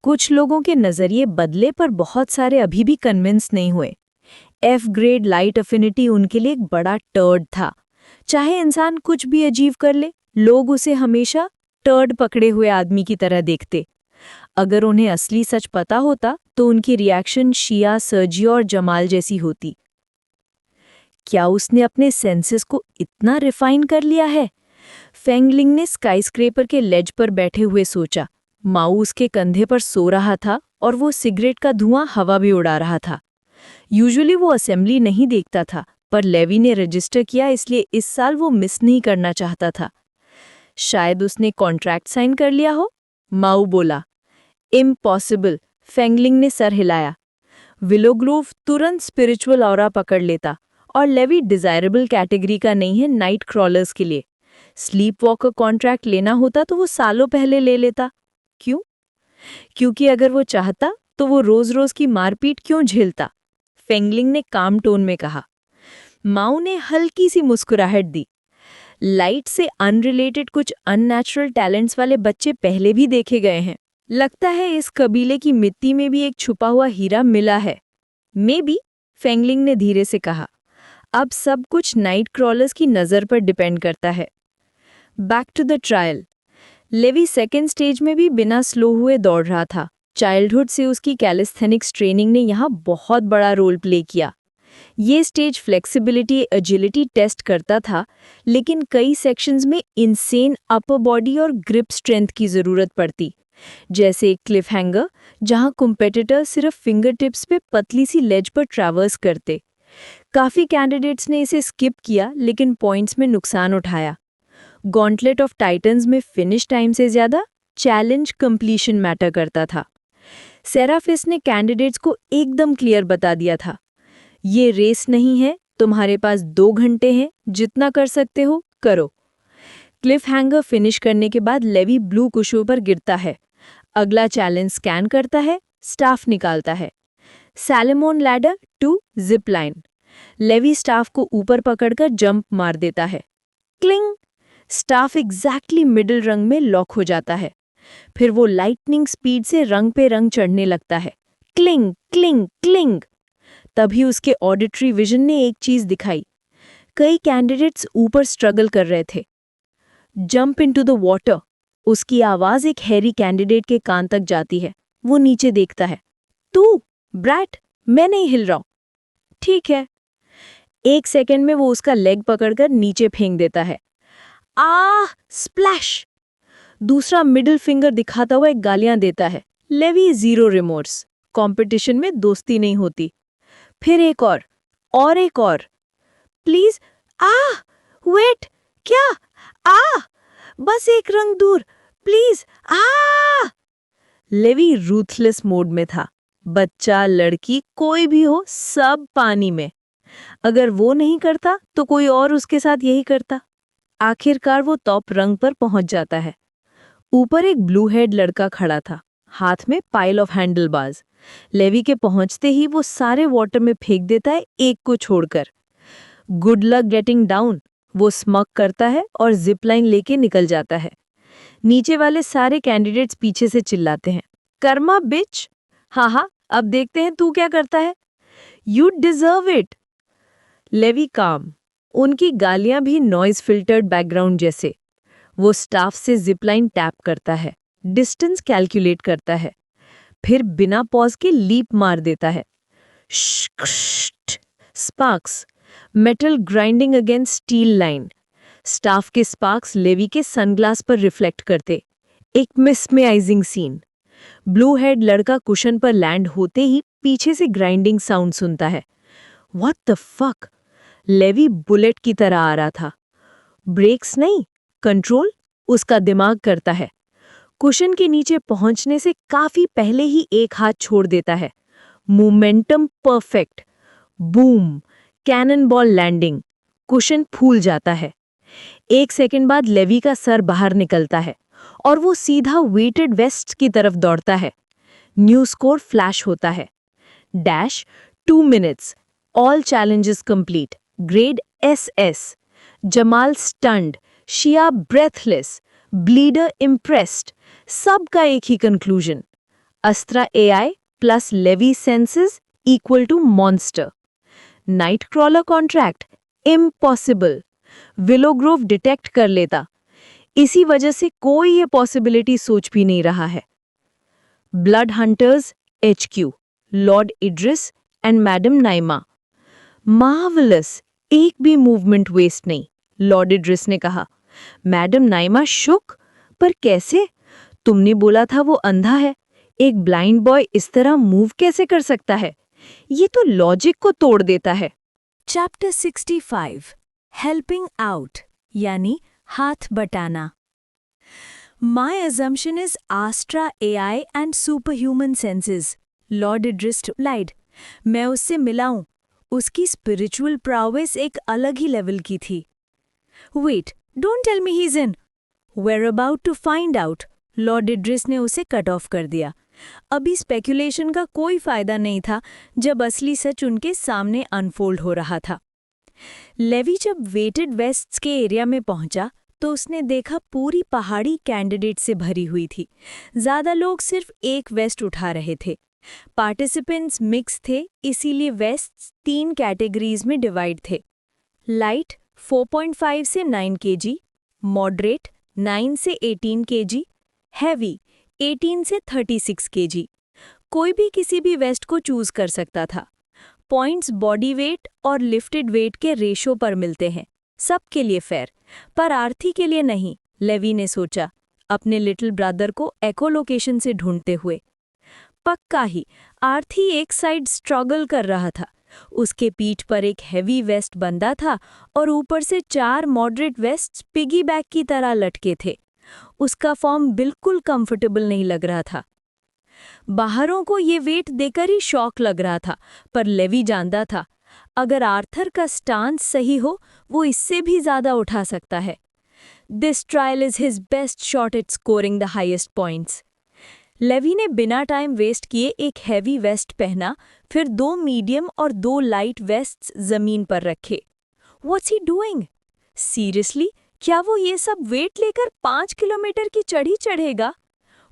S1: कुछ लोगों के नजरिए बदले, पर बहुत सारे अभी भी कन्विंस नहीं हुए। F ग्रेड लाइट अफिनिटी उनके लिए एक बड़ा टर्ड था। चाहे इंसान कुछ भी अजीब कर ले, लोग उसे हमेशा टर्ड पकड़े हुए आदमी की तरह देखते। अगर उन्हें असली सच पता होता तो उनकी रिएक्शन शिया, सर्जियो और जमाल जैसी होती। क्या उसने अपने सेंसेस को इतना रिफाइन कर लिया है? फेंगलिंग ने स्काईस्क्रेपर के लेज पर बैठे हुए सोचा। माऊ उसके कंधे पर सो रहा था और वो सिगरेट का धुआं हवा भी उड़ा रहा था। यूजुअली वो असेंबली नहीं देखता था, पर लेवी ने रजिस्टर किया, इसलिए इस साल वो मिस नहीं करना चाहता था। शायद उसने कॉन्ट्रैक्ट साइन कर लिया हो, माऊ बोला। इम्पॉसिबल, फेंगलिंग ने सर हिलाया। विलोग्रोव तुरंत स्पिरिचुअल ऑरा पकड़ लेता, और लेवी डिजायरेबल कैटेगरी का नहीं है नाइट क्रॉलर्स के लिए। स्लीप वॉकर कॉन्ट्रैक्ट लेना होता तो वो सालों पहले ले लेता। क्यों? क्योंकि अगर वो चाहता तो वो रोज रोज की मारपीट क्यों झेलता? फेंगलिंग ने काम टोन में कहा। माऊ ने हल्की सी मुस्कुराहट दी। लाइट से अनरिलेटेड कुछ अननेचुरल टैलेंट्स वाले बच्चे पहले भी देखे गए हैं। लगता है इस कबीले की मिट्टी में भी एक छुपा हुआ हीरा मिला है। मे बी, फेंगलिंग ने धीरे से कहा। अब सब कुछ नाइट क्रॉलर्स की नज़र पर डिपेंड करता है। Back to the trial. Levi second stage में भी बिना स्लो हुए दौड़ रहा था। चाइल्डहुड से उसकी कैलिस्थेनिक्स ट्रेनिंग ने यहाँ बहुत बड़ा रोल प्ले किया। ये स्टेज फ्लेक्सिबिलिटी, एजिलिटी टेस्ट करता था, लेकिन कई सेक्शंस में इनसेन अपर बॉडी और ग्रिप स्ट्रेंथ की ज़रूरत पड़ती, जैसे क्लिफ हैंगर, जहाँ कॉम्पिटिटर सिर्फ फिंगर टिप्स पे पतली सी लेज पर ट्रैवर्स करते।
S3: काफ़ी कैंडिडेट्स ने इसे स्किप किया लेकिन पॉइंट्स में नुकसान उठाया। गॉन्टलेट ऑफ टाइटन्स में फिनिश टाइम से ज़्यादा चैलेंज कंप्लीशन मैटर करता था। सेराफिस ने कैंडिडेट्स को एकदम क्लियर बता दिया था, ये रेस नहीं है, तुम्हारे पास 2 घंटे हैं, जितना कर सकते हो करो। क्लिफ हैंगर फिनिश करने के बाद लेवी ब्लू कुशों पर गिरता है। अगला चैलेंज स्कैन करता है, स्टाफ निकालता है। Salmon ladder to zip line. Levi staff को ऊपर पकड़कर जंप मार देता है। क्लिंग! स्टाफ एग्जैक्टली मिडिल रंग में लॉक हो जाता है। फिर वो लाइटनिंग स्पीड से रंग पे रंग चढ़ने लगता है। Cling cling cling! तभी उसके ऑडिटरी विजन ने एक चीज दिखाई। कई कैंडिडेट्स ऊपर स्ट्रगल कर रहे थे। Jump into the water. उसकी आवाज एक हैरी कैंडिडेट के कान तक जाती है। वो नीचे देखता है। तू ब्रैट, मैं नहीं हिल रहा हूं। ठीक है। 1 सेकंड में वो उसका लेग पकड़कर नीचे फेंक देता है। स्प्लैश! दूसरा मिडिल फिंगर दिखाता हुआ एक गालियां देता है। Levy zero remorse. कंपटीशन में दोस्ती नहीं होती। फिर एक और एक और। प्लीज वेट, क्या? बस एक रंग दूर, प्लीज। लेवी रूथलेस मोड में था। बच्चा, लड़की, कोई भी हो, सब पानी में। अगर वो नहीं करता तो कोई और उसके साथ यही करता। आखिरकार वो टॉप रंग पर पहुंच जाता है। ऊपर एक ब्लू हेड लड़का खड़ा था, हाथ में pile of handle bars. Levi के पहुंचते ही वो सारे वाटर में फेंक देता है, एक को छोड़कर। गुड लक गेटिंग डाउन, वो स्मग करता है और जिप लाइन लेके निकल जाता है। नीचे वाले सारे कैंडिडेट्स पीछे से चिल्लाते हैं, कर्मा बिच! हाँ, अब देखते हैं तू क्या करता है। You deserve it. लेवी काम, उनकी गालियां भी नॉइज फिल्टर्ड बैकग्राउंड जैसे। वो स्टाफ से जिपलाइन टैप करता है, डिस्टेंस कैलकुलेट करता है, फिर बिना पॉज के लीप मार देता है। Sparks, metal grinding against steel line. Staff के स्पार्क्स लेवी के सनग्लास पर रिफ्लेक्ट करते। एक मिसमेराइजिंग सीन। ब्लू हेड लड़का कुशन पर लैंड होते ही पीछे से ग्राइंडिंग साउंड सुनता है। What the fuck! Levi bullet की तरह आ रहा था। ब्रेक्स नहीं, कंट्रोल उसका दिमाग करता है। कुशन के नीचे पहुंचने से काफी पहले ही एक हाथ छोड़ देता है। Momentum perfect. Boom! Cannon ball landing. Cushion फूल जाता है। 1 सेकंड बाद लेवी का सर बाहर निकलता है और वो सीधा वेटेड वेस्ट की तरफ दौड़ता है। न्यू स्कोर फ्लैश होता है। Dash 2 minutes. All challenges complete. Grade SS। Jamal stunned, Shia breathless, bleeder impressed. सबका एक ही conclusion. Astra AI plus Levi senses equal to monster. Night Crawler contract impossible. Willowgrove detect कर लेता। इसी वजह से कोई ये पॉसिबिलिटी सोच भी नहीं रहा है। Blood hunters HQ, Lord Idris and madam Naima. Marvellous, एक भी मूवमेंट वेस्ट नहीं, लॉर्ड इड्रिस ने कहा। मैडम नाइमा शुक, पर कैसे? तुमने बोला था वो अंधा है। एक ब्लाइंड बॉय इस तरह मूव कैसे कर सकता है? ये तो लॉजिक को तोड़ देता है।
S1: चैप्टर 65 हेल्पिंग आउट यानी हाथ बटाना। माई assumption is Astra AI and superhuman senses, Lord Idris replied. मैं उससे मिला हूं। उसकी स्पिरिचुअल प्रावेस एक अलग ही लेवल की थी। Wait, don't tell me he is in. We're about to find out, Lord Idris ने उसे कट ऑफ कर दिया। अभी स्पेकुलेशन का कोई फायदा नहीं था जब असली सच उनके सामने अनफोल्ड हो रहा था। लेवी जब वेटेड वेस्ट्स के एरिया में पहुंचा तो उसने देखा पूरी पहाड़ी कैंडिडेट से भरी हुई थी। ज्यादा लोग सिर्फ एक वेस्ट उठा रहे थे। पार्टिसिपेंट्स मिक्स थे, इसीलिए वेस्ट्स 3 कैटेगरीज में डिवाइड थे। लाइट 4.5 से 9 kg, मॉडरेट 9 से 18 kg, हैवी 18 से 36 kg। कोई भी किसी भी वेस्ट को चूज कर सकता था। पॉइंट्स बॉडी वेट और लिफ्टेड वेट के रेशो पर मिलते हैं, सबके लिए फेयर, पर आर्थी के लिए नहीं, लेवी ने सोचा, अपने लिटिल ब्रदर को एकोलोकेशन से ढूंढते हुए। पक्का ही आर्थी एक साइड स्ट्रगल कर रहा था, उसके पीठ पर एक हैवी वेस्ट बंधा था और ऊपर से 4 मॉडरेट वेस्ट्स पिगी बैग की तरह लटके थे। उसका फॉर्म बिल्कुल कंफर्टेबल नहीं लग रहा था। बाहरों को ये वेट देकर ही शॉक लग रहा था, पर लेवी जानता था अगर आर्थर का स्टांस सही हो वो इससे भी ज्यादा उठा सकता है। This trial is his best shot at scoring the highest points. Levi ने बिना टाइम वेस्ट किए एक हैवी वेस्ट पहना, फिर 2 मीडियम और 2 लाइट वेस्ट्स जमीन पर रखे। What's he doing? सीरियसली, क्या वो ये सब वेट लेकर 5 किलोमीटर की चढ़ी चढ़ेगा?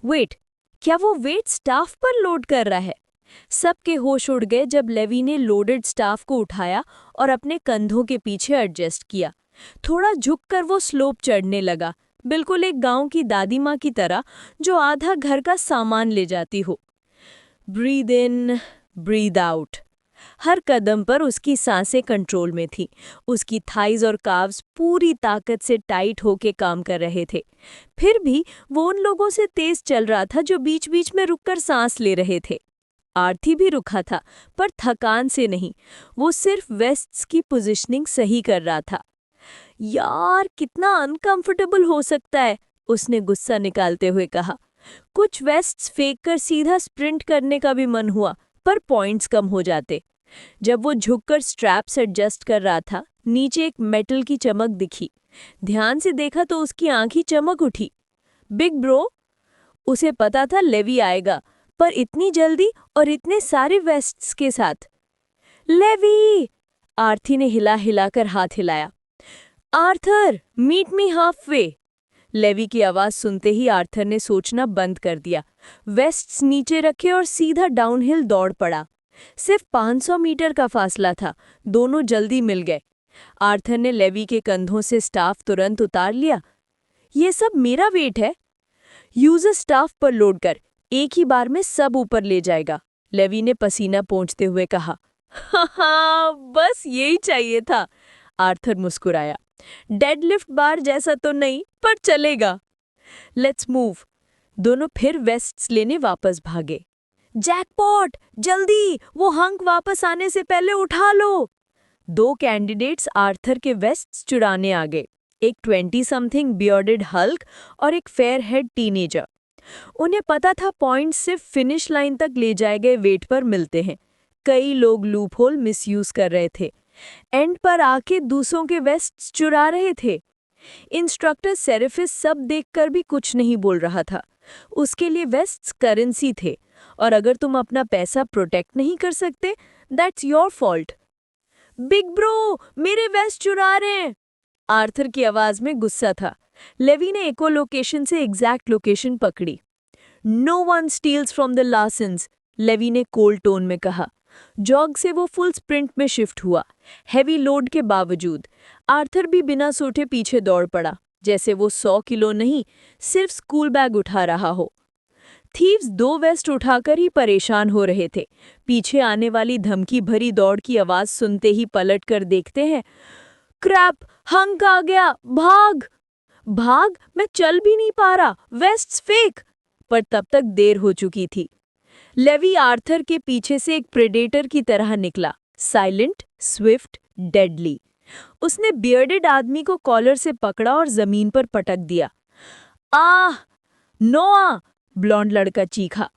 S1: वेट, क्या वो वेट स्टाफ पर लोड कर रहा है? सबके होश उड़ गए जब लेवी ने लोडेड स्टाफ को उठाया और अपने कंधों के पीछे एडजस्ट किया। थोड़ा झुककर वो स्लोप चढ़ने लगा, बिल्कुल एक गांव की दादी माँ की तरह जो आधा घर का सामान ले जाती हो। Breathe in, breathe out. हर कदम पर उसकी सांसें कंट्रोल में थी। उसकी थाइज और काव्स पूरी ताकत से टाइट होके काम कर रहे थे। फिर भी वो उन लोगों से तेज चल रहा था जो बीच बीच में रुककर सांस ले रहे थे। आरती भी रुका था, पर थकान से नहीं, वो सिर्फ वेस्ट्स की पोजीशनिंग सही कर रहा था। यार, कितना अनकंफर्टेबल हो सकता है, उसने गुस्सा निकालते हुए कहा। कुछ वेस्ट्स फेंक कर सीधा स्प्रिंट करने का भी मन हुआ, पर पॉइंट्स कम हो जाते। जब वो झुककर स्ट्रैप्स एडजस्ट कर रहा था, नीचे एक मेटल की चमक दिखी। ध्यान से देखा तो उसकी आंखें चमक उठी। बिग ब्रो, उसे पता था लेवी आएगा, पर इतनी जल्दी और इतने सारे वेस्ट्स के साथ। लेवी! आरती ने हिला हिलाकर हाथ हिलाया। Arthur, meet me half way. Levi की आवाज सुनते ही आर्थर ने सोचना बंद कर दिया। वेस्ट्स नीचे रखे और सीधा डाउनहिल दौड़ पड़ा। सिर्फ 500 मीटर का फासला था, दोनों जल्दी मिल गए। आर्थर ने लेवी के कंधों से स्टाफ तुरंत उतार लिया। ये सब मेरा वेट है। यूजर स्टाफ पर लोड कर, एक ही बार में सब ऊपर ले जाएगा, लेवी ने पसीना पोंछते हुए कहा। हाँ, बस यही चाहिए था, आर्थर मुस्कुराया। डेडलिफ्ट बार जैसा तो नहीं, पर चलेगा। Let's move. दोनों फिर वेस्ट्स लेने वापस भागे। जैकपॉट, जल्दी, वो हंक वापस आने से पहले उठा लो। 2 कैंडिडेट्स आर्थर के वेस्ट्स चुराने आ गए, एक 20 समथिंग बियर्डेड हल्क और एक फेयर हेड टीनेजर। उन्हें पता था पॉइंट सिर्फ फिनिश लाइन तक ले जाए गए वेट पर मिलते हैं। कई लोग लूपहोल मिसयूज कर रहे थे, एंड पर आके दूसरों के वेस्ट्स चुरा रहे थे। इंस्ट्रक्टर सेरेफिस सब देखकर भी कुछ नहीं बोल रहा था। उसके लिए वेस्ट्स करेंसी थे, और अगर तुम अपना पैसा प्रोटेक्ट नहीं कर सकते, that's your fault. Big bro, मेरे वेस्ट चुरा रहे हैं। आर्थर की आवाज में गुस्सा था। लेवी ने एको लोकेशन से एग्जैक्ट लोकेशन पकड़ी। No one steals from the Larsons, Levi ने कोल्ड टोन में कहा। जॉग से वो फुल स्प्रिंट में शिफ्ट हुआ। हैवी लोड के बावजूद आर्थर भी बिना सोचे पीछे दौड़ पड़ा, जैसे वो 100 किलो नहीं, सिर्फ स्कूल बैग उठा रहा हो। थीव्स 2 वेस्ट उठाकर ही परेशान हो रहे थे। पीछे आने वाली धमकी भरी दौड़ की आवाज सुनते ही पलट कर देखते हैं। क्रैप, हंक आ गया, भाग! भाग? मैं चल भी नहीं पा रहा, वेस्ट्स फेंक! पर तब तक देर हो चुकी थी। लेवी आर्थर के पीछे से एक प्रेडेटर की तरह निकला, साइलेंट, स्विफ्ट, डेडली। उसने बियर्डेड आदमी को कॉलर से पकड़ा और जमीन पर पटक दिया। आह! नोआ! ब्लॉन्ड लड़का चीखा।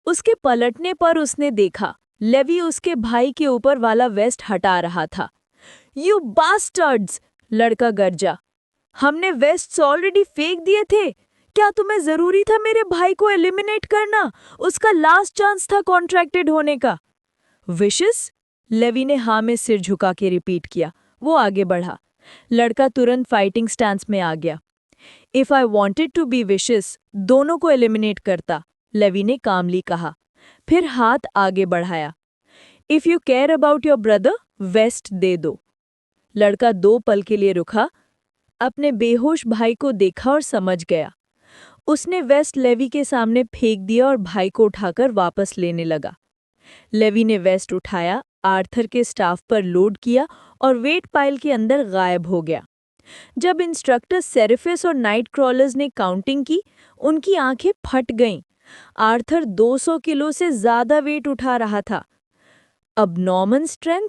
S1: उसके पलटने पर उसने देखा, लेवी उसके भाई के ऊपर वाला वेस्ट हटा रहा था। You bastards! लड़का गरजा। हमने वेस्ट्स ऑलरेडी फेंक दिए थे। क्या तुम्हें जरूरी था मेरे भाई को एलिमिनेट करना? उसका लास्ट चांस था कॉन्ट्रैक्टेड होने का। विशेस? लेवी ने हाँ में सिर झुका के रिपीट किया। वो आगे बढ़ा। लड़का तुरंत फाइटिंग स्टैंस में आ गया। If I wanted to be vicious, दोनों को एलिमिनेट करता, लेवी ने कामली कहा। फिर हाथ आगे बढ़ाया। If you care about your brother, vest दे दो। लड़का 2 पल के लिए रुका, अपने बेहोश भाई को देखा और समझ गया। उसने वेस्ट लेवी के सामने फेंक दिया और भाई को उठाकर वापस लेने लगा। लेवी ने वेस्ट उठाया, आर्थर के स्टाफ पर लोड किया और वेट पाइल के अंदर गायब हो गया। जब इंस्ट्रक्टर सेरेफिस और नाइट क्रॉलर्स ने काउंटिंग की, उनकी आंखें फट गईं। आर्थर 200 किलो से ज्यादा वेट उठा रहा था।
S3: अब नॉर्मन स्ट्रेंथ?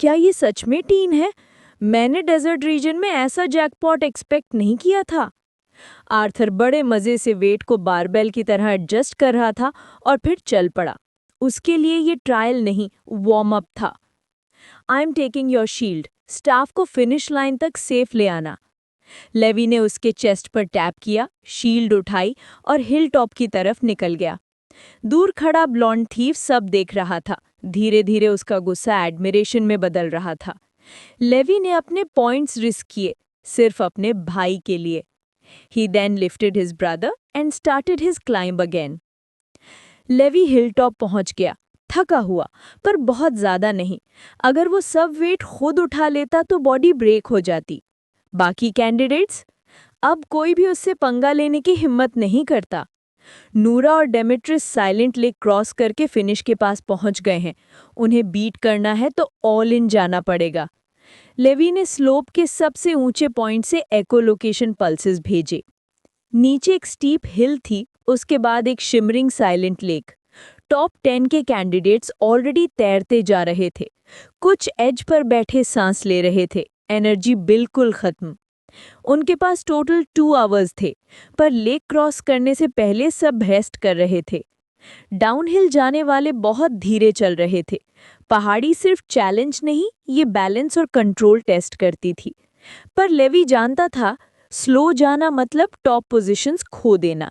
S3: क्या ये सच में टीन है? मैंने डेजर्ट रीजन में ऐसा जैकपॉट एक्सपेक्ट नहीं किया था। आर्थर बड़े मजे से वेट को बारबेल की तरह एडजस्ट कर रहा था और फिर चल पड़ा। उसके लिए ये ट्रायल नहीं, वार्म अप था। I am taking your shield, staff को फिनिश लाइन तक सेफ ले आना। लेवी ने उसके चेस्ट पर टैप किया, शील्ड उठाई और हिल टॉप की तरफ निकल गया। दूर खड़ा ब्लॉन्ड थीफ सब देख रहा था। धीरे धीरे उसका गुस्सा एडमिरेशन में बदल रहा था। लेवी ने अपने पॉइंट्स रिस्क किए, सिर्फ अपने भाई के लिए। He then lifted his brother and started his climb again. Levi hilltop पहुंच गया, थका हुआ, पर बहुत ज्यादा नहीं। अगर वो सब वेट खुद उठा लेता तो बॉडी ब्रेक हो जाती। बाकी कैंडिडेट्स? अब कोई भी उससे पंगा लेने की हिम्मत नहीं करता। नूरा और डेमेट्रिस साइलेंट लेक क्रॉस करके फिनिश के पास पहुंच गए हैं। उन्हें बीट करना है तो ऑल इन जाना पड़ेगा। लेवी ने स्लोप के सबसे ऊंचे पॉइंट से एकोलोकेशन पल्सेस भेजे। नीचे एक स्टीप हिल थी, उसके बाद एक शिमरिंग साइलेंट लेक। टॉप 10 के कैंडिडेट्स ऑलरेडी तैरते जा रहे थे। कुछ एज पर बैठे सांस ले रहे थे, एनर्जी बिल्कुल खत्म। उनके पास टोटल 2 आवर्स थे, पर लेक क्रॉस करने से पहले सब रेस्ट कर रहे थे। डाउनहिल जाने वाले बहुत धीरे चल रहे थे। पहाड़ी सिर्फ चैलेंज नहीं, ये बैलेंस और कंट्रोल टेस्ट करती थी। पर लेवी जानता था, स्लो जाना मतलब टॉप पोजीशंस खो देना।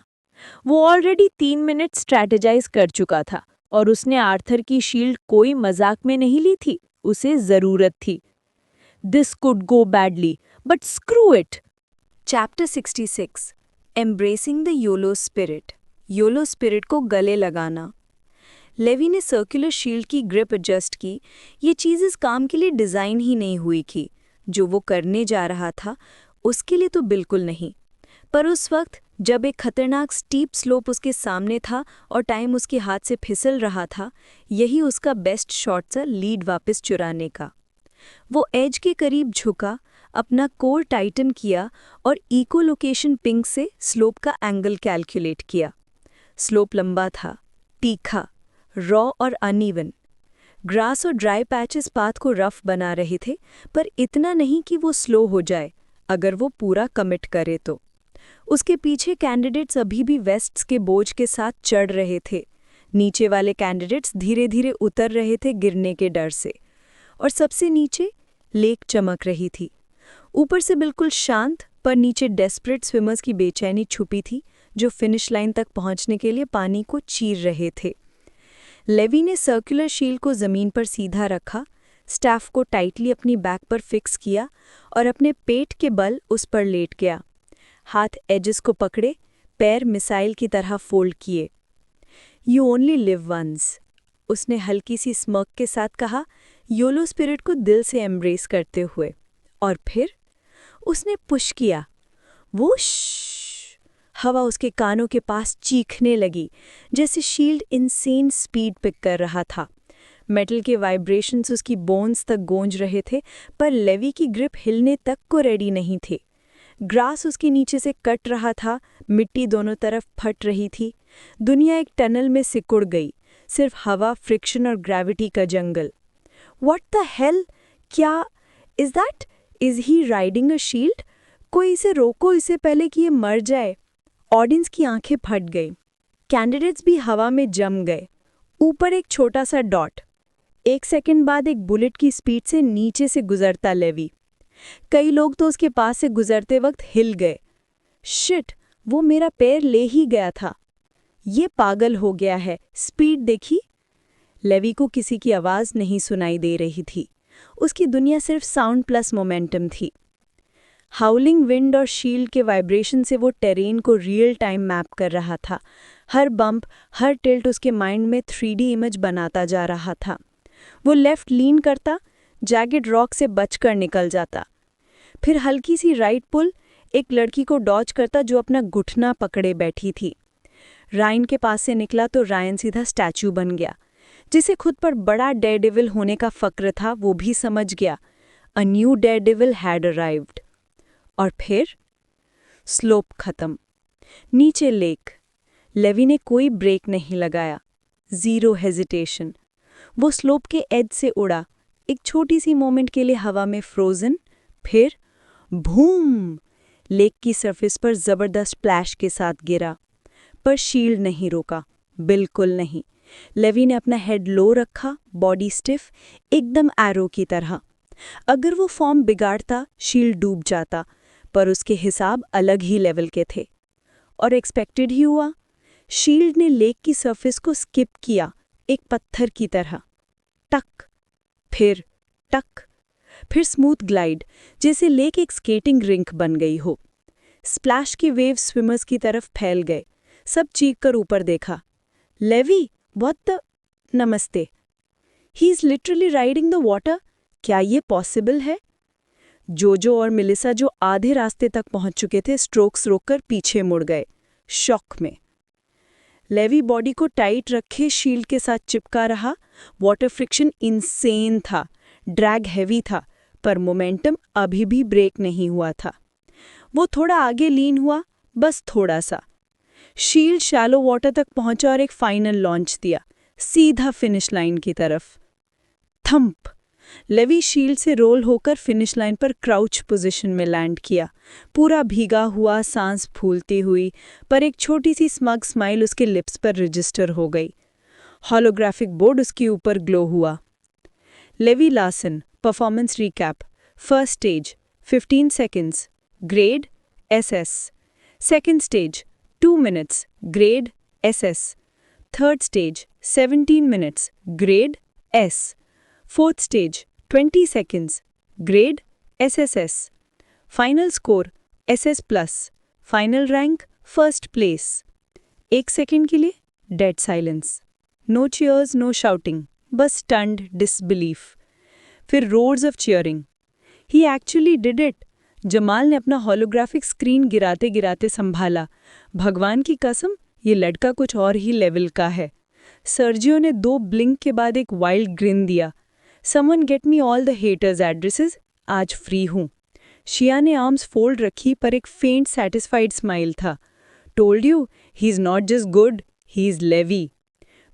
S3: वो ऑलरेडी 3 मिनट स्ट्रैटेजाइज कर चुका था और उसने आर्थर की शील्ड कोई मजाक में नहीं ली थी, उसे जरूरत थी। This could go badly, but screw it.
S1: Chapter 66 embracing the YOLO spirit. YOLO spirit को गले लगाना। लेवी ने सर्कुलर शील्ड की ग्रिप एडजस्ट की। ये चीज़ इस काम के लिए डिज़ाइन ही नहीं हुई थी। जो वो करने जा रहा था उसके लिए तो बिल्कुल नहीं। पर उस वक्त जब एक खतरनाक स्टीप स्लोप उसके सामने था और टाइम उसके हाथ से फिसल रहा था, यही उसका बेस्ट शॉट था लीड वापस चुराने का। वो एज के करीब झुका, अपना कोर टाइटन किया और इको लोकेशन पिंक से स्लोप का एंगल कैलकुलेट किया। स्लोप लंबा था, तीखा, रॉ और अनइवन। ग्रास और ड्राई पैचेस पाथ को रफ बना रहे थे, पर इतना नहीं कि वो स्लो हो जाए अगर वो पूरा कमिट करे तो। उसके पीछे कैंडिडेट्स अभी भी वेस्ट्स के बोझ के साथ चढ़ रहे थे। नीचे वाले कैंडिडेट्स धीरे धीरे उतर रहे थे गिरने के डर से। और सबसे नीचे लेक चमक रही थी। ऊपर से बिल्कुल शांत, पर नीचे डेस्परेट स्विमर्स की बेचैनी छुपी थी, जो फिनिश लाइन तक पहुंचने के लिए पानी को चीर रहे थे। लेवी ने सर्कुलर शील्ड को ज़मीन पर सीधा रखा, स्टाफ को टाइटली अपनी बैक पर फिक्स किया और अपने पेट के बल उस पर लेट गया। हाथ एजेस को पकड़े, पैर मिसाइल की तरह फोल्ड किए। यू ओनली लिव वंस, उसने हल्की सी स्मर्क के साथ कहा, योलो स्पिरिट को दिल से एम्ब्रेस करते हुए। और फिर उसने पुश किया। वूश! हवा उसके कानों के पास चीखने लगी, जैसे शील्ड इनसेन स्पीड पिक कर रहा था। मेटल के वाइब्रेशंस उसकी बोन्स तक गूंज रहे थे, पर लेवी की ग्रिप हिलने तक को रेडी नहीं थे। ग्रास उसके नीचे से कट रहा था, मिट्टी दोनों तरफ फट रही थी। दुनिया एक टनल में सिकुड़ गई, सिर्फ हवा, फ्रिक्शन और ग्रेविटी का जंगल। What the hell? क्या is that? Is he riding a shield? कोई इसे रोको, इससे पहले कि ये मर जाए। ऑडियंस की आंखें फट गई। कैंडिडेट्स भी हवा में जम गए। ऊपर एक छोटा सा डॉट, 1 सेकंड बाद एक बुलेट की स्पीड से नीचे से गुजरता लेवी। कई लोग तो उसके पास से गुजरते वक्त हिल गए। शिट, वो मेरा पैर ले ही गया था। ये पागल हो गया है, स्पीड देखी? लेवी को किसी की आवाज़ नहीं सुनाई दे रही थी। उसकी दुनिया सिर्फ साउंड प्लस मोमेंटम थी। हाउलिंग विंड और शील्ड के वाइब्रेशन से वो टेरेन को रियल टाइम मैप कर रहा था। हर बम्प, हर टिल्ट उसके माइंड में 3D इमेज बनाता जा रहा था। वो लेफ्ट लीन करता, जैगेड रॉक से बचकर निकल जाता। फिर हल्की सी राइट पुल, एक लड़की को डॉज करता जो अपना घुटना पकड़े बैठी थी। रायन के पास से निकला तो रायन सीधा स्टैचू बन गया। जिसे खुद पर बड़ा डेयरडेविल होने का फक्र था, वो भी समझ गया, a new Daredevil had arrived. और फिर स्लोप खत्म। नीचे लेक। लेवी ने कोई ब्रेक नहीं लगाया, 0 हेजिटेशन।
S2: वो स्लोप के एज से उड़ा, एक छोटी सी मोमेंट के लिए हवा में फ्रोजन, फिर भूम, लेक की सरफेस पर जबरदस्त स्प्लैश के साथ गिरा। पर शील्ड नहीं रोका, बिल्कुल नहीं। लेवी ने अपना हेड लो रखा, बॉडी स्टिफ, एकदम एरो की तरह। अगर वो फॉर्म बिगाड़ता, शील्ड डूब जाता, पर उसके हिसाब अलग ही लेवल के थे। और एक्सपेक्टेड ही हुआ। शील्ड ने लेक की सरफेस को स्किप किया, एक पत्थर की तरह। टक, फिर टक, फिर स्मूथ ग्लाइड, जैसे लेक एक स्केटिंग रिंक बन गई हो। स्प्लैश के वेव स्विमर्स की तरफ फैल गए। सब चीख कर ऊपर देखा। लेवी, व्हाट द, नमस्ते, he is literally riding the water. क्या ये पॉसिबल है? जोजो और मेलिसा, जो आधे रास्ते तक पहुंच चुके थे, स्ट्रोक्स रोककर पीछे मुड़ गए, शॉक में। लेवी बॉडी को टाइट रखे शील्ड के साथ चिपका रहा। वाटर फ्रिक्शन इनसेन था, ड्रैग हैवी था, पर मोमेंटम अभी भी ब्रेक नहीं हुआ था। वो थोड़ा आगे लीन हुआ, बस थोड़ा सा। शील्ड शैलो वाटर तक पहुंचा और एक फाइनल लॉन्च दिया, सीधा फिनिश लाइन की तरफ। थंप, लेवी शील्ड से रोल होकर फिनिश लाइन पर क्राउच पोजीशन में लैंड किया, पूरा भीगा हुआ, सांस फूलती हुई, पर एक छोटी सी स्मग स्माइल उसके लिप्स पर रजिस्टर हो गई। हॉलोग्राफिक बोर्ड उसके ऊपर ग्लो हुआ। Levi Larson, performance recap. First stage 15 seconds, grade SS। Second stage 2 minutes, grade SS। Third stage 17 minutes, grade S। Fourth stage 20 seconds, grade SSS। Final score SS+, final rank first place. 1 second के लिए dead silence, no cheers, no shouting, बस स्टन्ड डिसबिलीफ। फिर roars of cheering. He actually did it. Jamal ने अपना होलोग्राफिक स्क्रीन गिराते गिराते संभाला। भगवान की कसम, ये लड़का कुछ और ही लेवल का है। सर्जियो ने 2 ब्लिंक के बाद एक वाइल्ड ग्रिन दिया। Someone get me all the haters addresses, आज फ्री हूँ। शिया ने आर्म्स फोल्ड रखी, पर एक फेंट सैटिस्फाइड स्माइल था। Told you, he is not just good, he is Levi.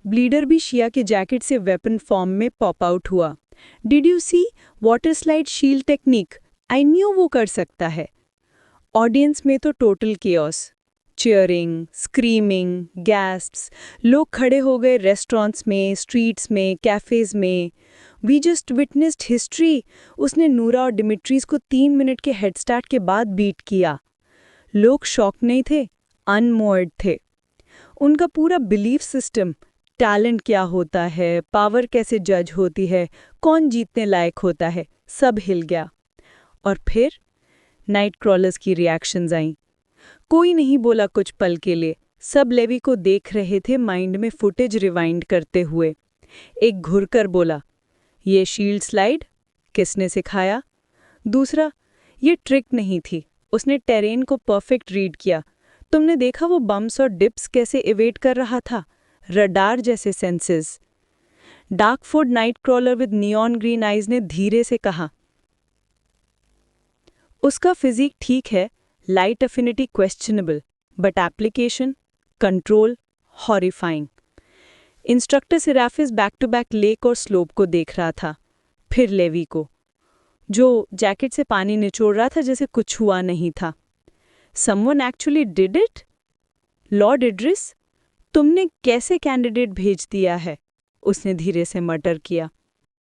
S2: Bleeder भी शिया के जैकेट से वेपन फॉर्म में पॉप आउट हुआ। Did you see water slide shield technique? I knew वो कर सकता है। ऑडियंस में तो टोटल केओस, चीयरिंग, स्क्रीमिंग, गैस्प्स, लोग खड़े हो गए रेस्टोरेंट्स में, स्ट्रीट्स में, कैफेज में। We just witnessed history. उसने नूरा और डिमिट्रीज को 3 मिनट के हेड स्टार्ट के बाद बीट किया। लोग शॉक नहीं थे, अनमोर्ड थे। उनका पूरा बिलीफ सिस्टम, टैलेंट क्या होता है, पावर कैसे जज होती है, कौन जीतने लायक होता है, सब हिल गया। और फिर नाइट क्रॉलर्स की रिएक्शंस आईं। कोई नहीं बोला कुछ पल के लिए, सब लेवी को देख रहे थे, माइंड में फुटेज रिवाइंड करते हुए। एक घुरकर बोला, ये शील्ड स्लाइड किसने सिखाया? दूसरा, ये ट्रिक नहीं थी, उसने टेरेन को परफेक्ट रीड किया। तुमने देखा वो बम्स और डिप्स कैसे इवेट कर रहा था, रडार जैसे senses. Darkford night crawler with neon green eyes ने धीरे से कहा, उसका फिजिक ठीक है, light affinity questionable, but application, control, horrifying. Instructor Seraphis back to back lake और स्लोप को देख रहा था, फिर लेवी को, जो जैकेट से पानी निचोड़ रहा था जैसे कुछ हुआ नहीं था। Someone actually did it? Lord Idris, तुमने कैसे कैंडिडेट भेज दिया है? उसने धीरे से मटर किया।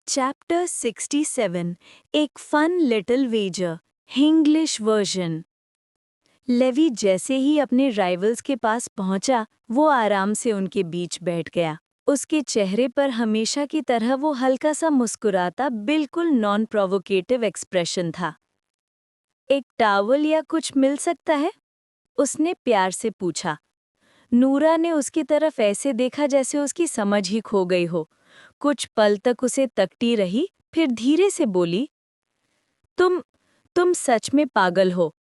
S1: चैप्टर 67, एक fun little wager, English version. Levi जैसे ही अपने राइवल्स के पास पहुंचा, वो आराम से उनके बीच बैठ गया। उसके चेहरे पर हमेशा की तरह वो हल्का सा मुस्कुराता, बिल्कुल नॉन प्रोवोकेटिव एक्सप्रेशन था। एक टॉवल या कुछ मिल सकता है? उसने प्यार से पूछा। नूरा ने उसकी तरफ ऐसे देखा जैसे उसकी समझ ही खो गई हो। कुछ पल तक उसे तकती रही, फिर धीरे से बोली, तुम सच में पागल हो।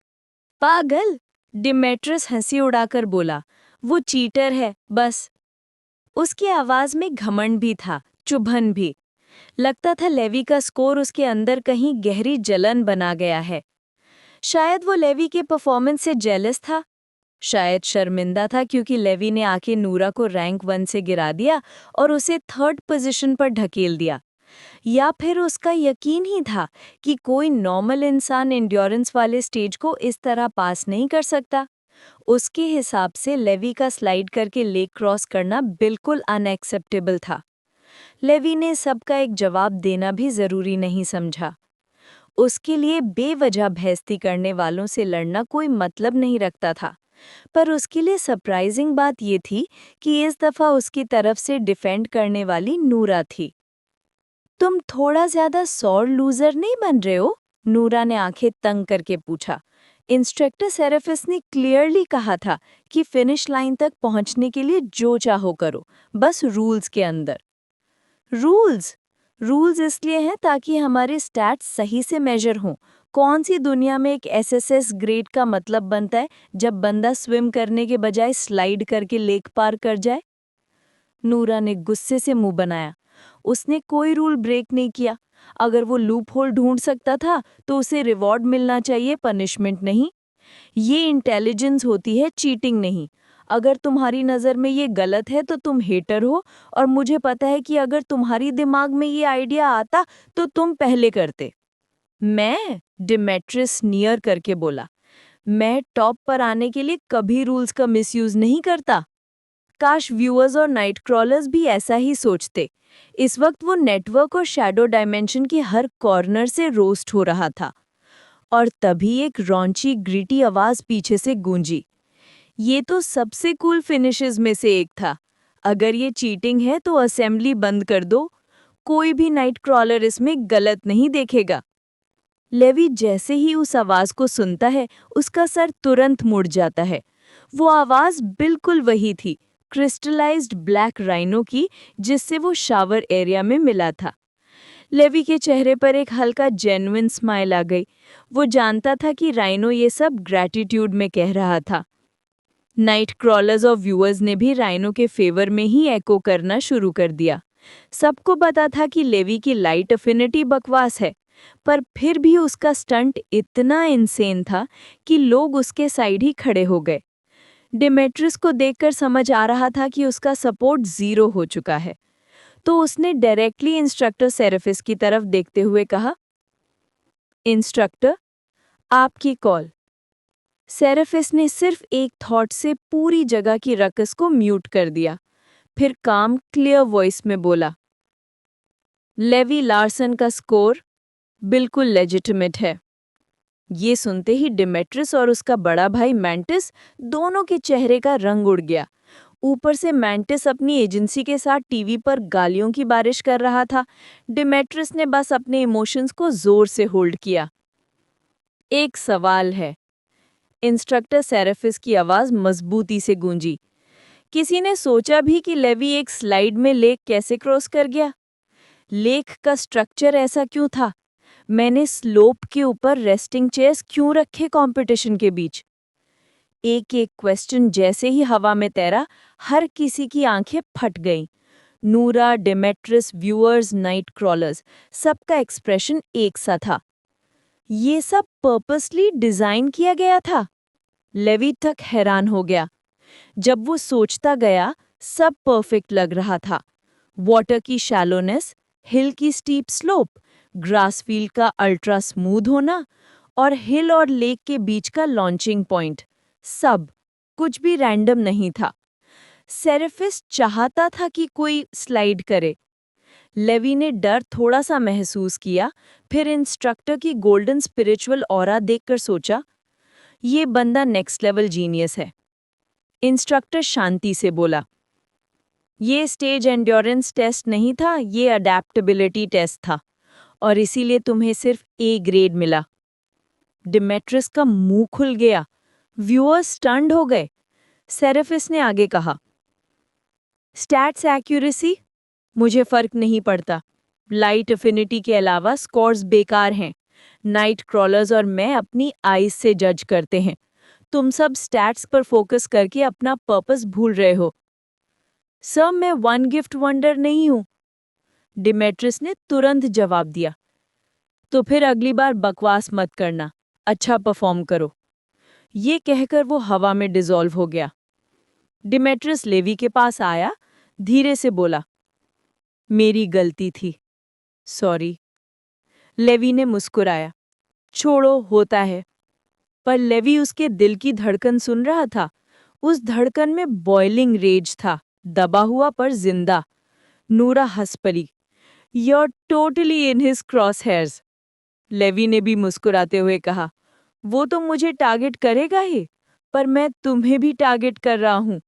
S1: पागल? डिमेट्रियस हंसी उड़ाकर बोला, वो चीटर है बस। उसकी आवाज में घमंड भी था, चुभन भी। लगता था लेवी का स्कोर उसके अंदर कहीं गहरी जलन बना गया है। शायद वो लेवी के परफॉर्मेंस से जेलस था। शायद शर्मिंदा था क्योंकि लेवी ने आके नूरा को रैंक 1 से गिरा दिया और उसे 3rd पोजीशन पर ढकेल दिया, या फिर उसका यकीन ही था कि कोई नॉर्मल इंसान एंड्योरेंस वाले स्टेज को इस तरह पास नहीं कर सकता। उसके हिसाब से लेवी का स्लाइड करके लेक क्रॉस करना बिल्कुल अनएक्सेप्टेबल था। लेवी ने सबका एक जवाब देना भी जरूरी नहीं समझा। उसके लिए बेवजह बेइज्जती करने वालों से लड़ना कोई मतलब नहीं रखता था। पर उसके लिए सरप्राइजिंग बात ये थी कि इस दफा उसकी तरफ से डिफेंड करने वाली नूरा थी। तुम थोड़ा ज्यादा सॉर लूजर नहीं बन रहे हो? नूरा ने आंखें तंग करके पूछा। इंस्ट्रक्टर सेरेफिस ने क्लियरली कहा था कि फिनिश लाइन तक पहुंचने के लिए जो चाहो करो, बस रूल्स के अंदर। रूल्स इसलिए हैं ताकि हमारे स्टैट्स सही से मेजर हों। कौन सी दुनिया में एक एसएसएस ग्रेड का मतलब बनता है जब बंदा स्विम करने के बजाय स्लाइड करके लेक पार कर जाए? नूरा ने गुस्से से मुंह बनाया। उसने कोई रूल ब्रेक नहीं किया। अगर वो लूप होल ढूंढ सकता था तो उसे रिवॉर्ड मिलना चाहिए, पनिशमेंट नहीं। ये इंटेलिजेंस होती है, चीटिंग नहीं। अगर तुम्हारी नज़र में ये गलत है तो तुम हेटर हो, और मुझे पता है कि अगर तुम्हारी दिमाग में ये आइडिया आता तो तुम पहले करते। मैं? डिमेट्रियस नियर करके बोला। मैं टॉप पर आने के लिए कभी रूल्स का मिसयूज नहीं करता। काश व्यूअर्स और नाइट क्रॉलर्स भी ऐसा ही सोचते। इस वक्त वो नेटवर्क और शैडो डायमेंशन के हर कॉर्नर से रोस्ट हो रहा था। और तभी एक रॉन्ची ग्रिटी आवाज पीछे से गूंजी। ये तो सबसे कूल फिनिशेस में से एक था। अगर ये चीटिंग है तो असेंबली बंद कर दो। कोई भी नाइट क्रॉलर इसमें गलत नहीं देखेगा। लेवी जैसे ही उस आवाज को सुनता है, उसका सर तुरंत मुड़ जाता है। वो आवाज बिल्कुल वही थी, क्रिस्टलाइज्ड ब्लैक राइनो की, जिससे वो शावर एरिया में मिला था। लेवी के चेहरे पर एक हल्का जेन्युइन स्माइल आ गई। वो जानता था कि राइनो ये सब ग्रैटिट्यूड में कह रहा था। नाइट क्रॉलर्स और व्यूअर्स ने भी राइनो के फेवर में ही एको करना शुरू कर दिया। सबको पता था कि लेवी की लाइट अफिनिटी बकवास है, पर फिर भी उसका स्टंट इतना इंसेन था कि लोग उसके साइड ही खड़े हो गए। डिमेट्रियस को देखकर समझ आ रहा था कि उसका सपोर्ट 0 हो चुका है, तो उसने डायरेक्टली इंस्ट्रक्टर सेरेफिस की तरफ देखते हुए कहा, इंस्ट्रक्टर, आपकी कॉल। सेरेफिस ने सिर्फ एक थॉट से पूरी जगह की रकस को म्यूट कर दिया। फिर काम क्लियर वॉइस में बोला, लेवी लार्सन का स्कोर बिल्कुल लेजिटिमेट है। ये सुनते ही डिमेट्रियस और उसका बड़ा भाई मैंटिस दोनों के चेहरे का रंग उड़ गया। ऊपर से मैंटिस अपनी एजेंसी के साथ टीवी पर गालियों की बारिश कर रहा था। डिमेट्रियस ने बस अपने इमोशंस को जोर से होल्ड किया। एक सवाल है। इंस्ट्रक्टर सेरेफिस की आवाज मजबूती से गूंजी। किसी ने सोचा भी कि लेवी एक स्लाइड में लेक कैसे क्रॉस कर गया? लेक का स्ट्रक्चर ऐसा क्यों था? मैंने स्लोप के ऊपर रेस्टिंग चेयर्स क्यों रखे कंपटीशन के बीच? एक एक क्वेश्चन जैसे ही हवा में तैरा, हर किसी की आंखें फट गईं। नूरा, डिमेट्रियस, व्यूअर्स, नाइट क्रॉलर्स, सबका एक्सप्रेशन एक सा था। ये सब पर्पसली डिजाइन किया गया था? लेवी तक हैरान हो गया। जब वो सोचता गया, सब परफेक्ट लग रहा था। वाटर की शैलोनेस, हिल की स्टीप स्लोप, ग्रास फील्ड का अल्ट्रा स्मूथ होना, और हिल और लेक के बीच का लॉन्चिंग पॉइंट, सब कुछ भी रैंडम नहीं था। सेरेफिस चाहता था कि कोई स्लाइड करे। लेवी ने डर थोड़ा सा महसूस किया, फिर इंस्ट्रक्टर की गोल्डन स्पिरिचुअल ऑरा देखकर सोचा, ये बंदा नेक्स्ट लेवल जीनियस है। इंस्ट्रक्टर शांति से बोला, ये स्टेज एंड्योरेंस टेस्ट नहीं था, ये अडेप्टेबिलिटी टेस्ट था, और इसीलिए तुम्हें सिर्फ ए ग्रेड मिला। डिमेट्रियस का मुंह खुल गया। व्यूअर्स स्टन्ड हो गए। सेरेफिस ने आगे कहा, स्टैट्स एक्यूरेसी मुझे फर्क नहीं पड़ता। लाइट अफिनिटी के अलावा स्कोर्स बेकार हैं। नाइट क्रॉलर्स और मैं अपनी आईज से जज करते हैं। तुम सब स्टैट्स पर फोकस करके अपना पर्पस भूल रहे हो। सर, मैं वन गिफ्ट वंडर नहीं हूं। डिमेट्रियस ने तुरंत जवाब दिया। तो फिर अगली बार बकवास मत करना, अच्छा परफॉर्म करो।
S3: ये कहकर वो हवा में डिसॉल्व हो गया। डिमेट्रियस लेवी के पास आया, धीरे से बोला, मेरी गलती थी, सॉरी। लेवी ने मुस्कुराया, छोड़ो, होता है। पर लेवी उसके दिल की धड़कन सुन रहा था। उस धड़कन में बॉइलिंग रेज था, दबा हुआ पर जिंदा। नूरा हंस पड़ी, You're totally in his crosshairs। Levi ने भी मुस्कुराते हुए कहा, वो तो मुझे टारगेट करेगा ही, पर मैं तुम्हें भी टारगेट कर रहा हूं।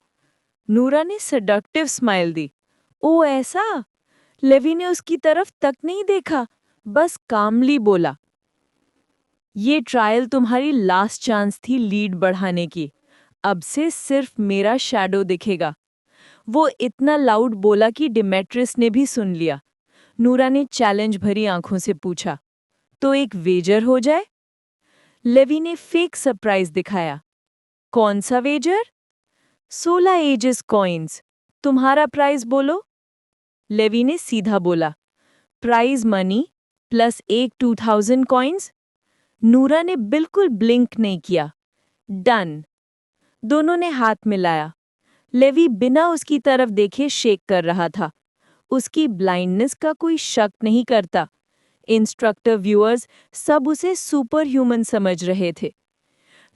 S3: नूरा ने सडक्टिव स्माइल दी। ओ ऐसा? लेवी ने उसकी तरफ तक नहीं देखा, बस कामली बोला, ये ट्रायल तुम्हारी लास्ट चांस थी लीड बढ़ाने की। अब से सिर्फ मेरा शैडो दिखेगा। वो इतना लाउड बोला कि डिमेट्रियस ने भी सुन लिया। नूरा ने चैलेंज भरी आंखों से पूछा, तो एक वेजर हो जाए? लेवी ने फेक सरप्राइज दिखाया। कौन सा वेजर? 16 aegis coins. तुम्हारा प्राइस बोलो। लेवी ने सीधा बोला, प्राइज मनी प्लस एक 2000 कॉइन्स। नूरा ने बिल्कुल ब्लिंक नहीं किया। डन। दोनों ने हाथ मिलाया। लेवी बिना उसकी तरफ देखे शेक कर रहा था। उसकी ब्लाइंडनेस का कोई शक नहीं करता। इंस्ट्रक्टर, व्यूअर्स सब उसे सुपर ह्यूमन समझ रहे थे।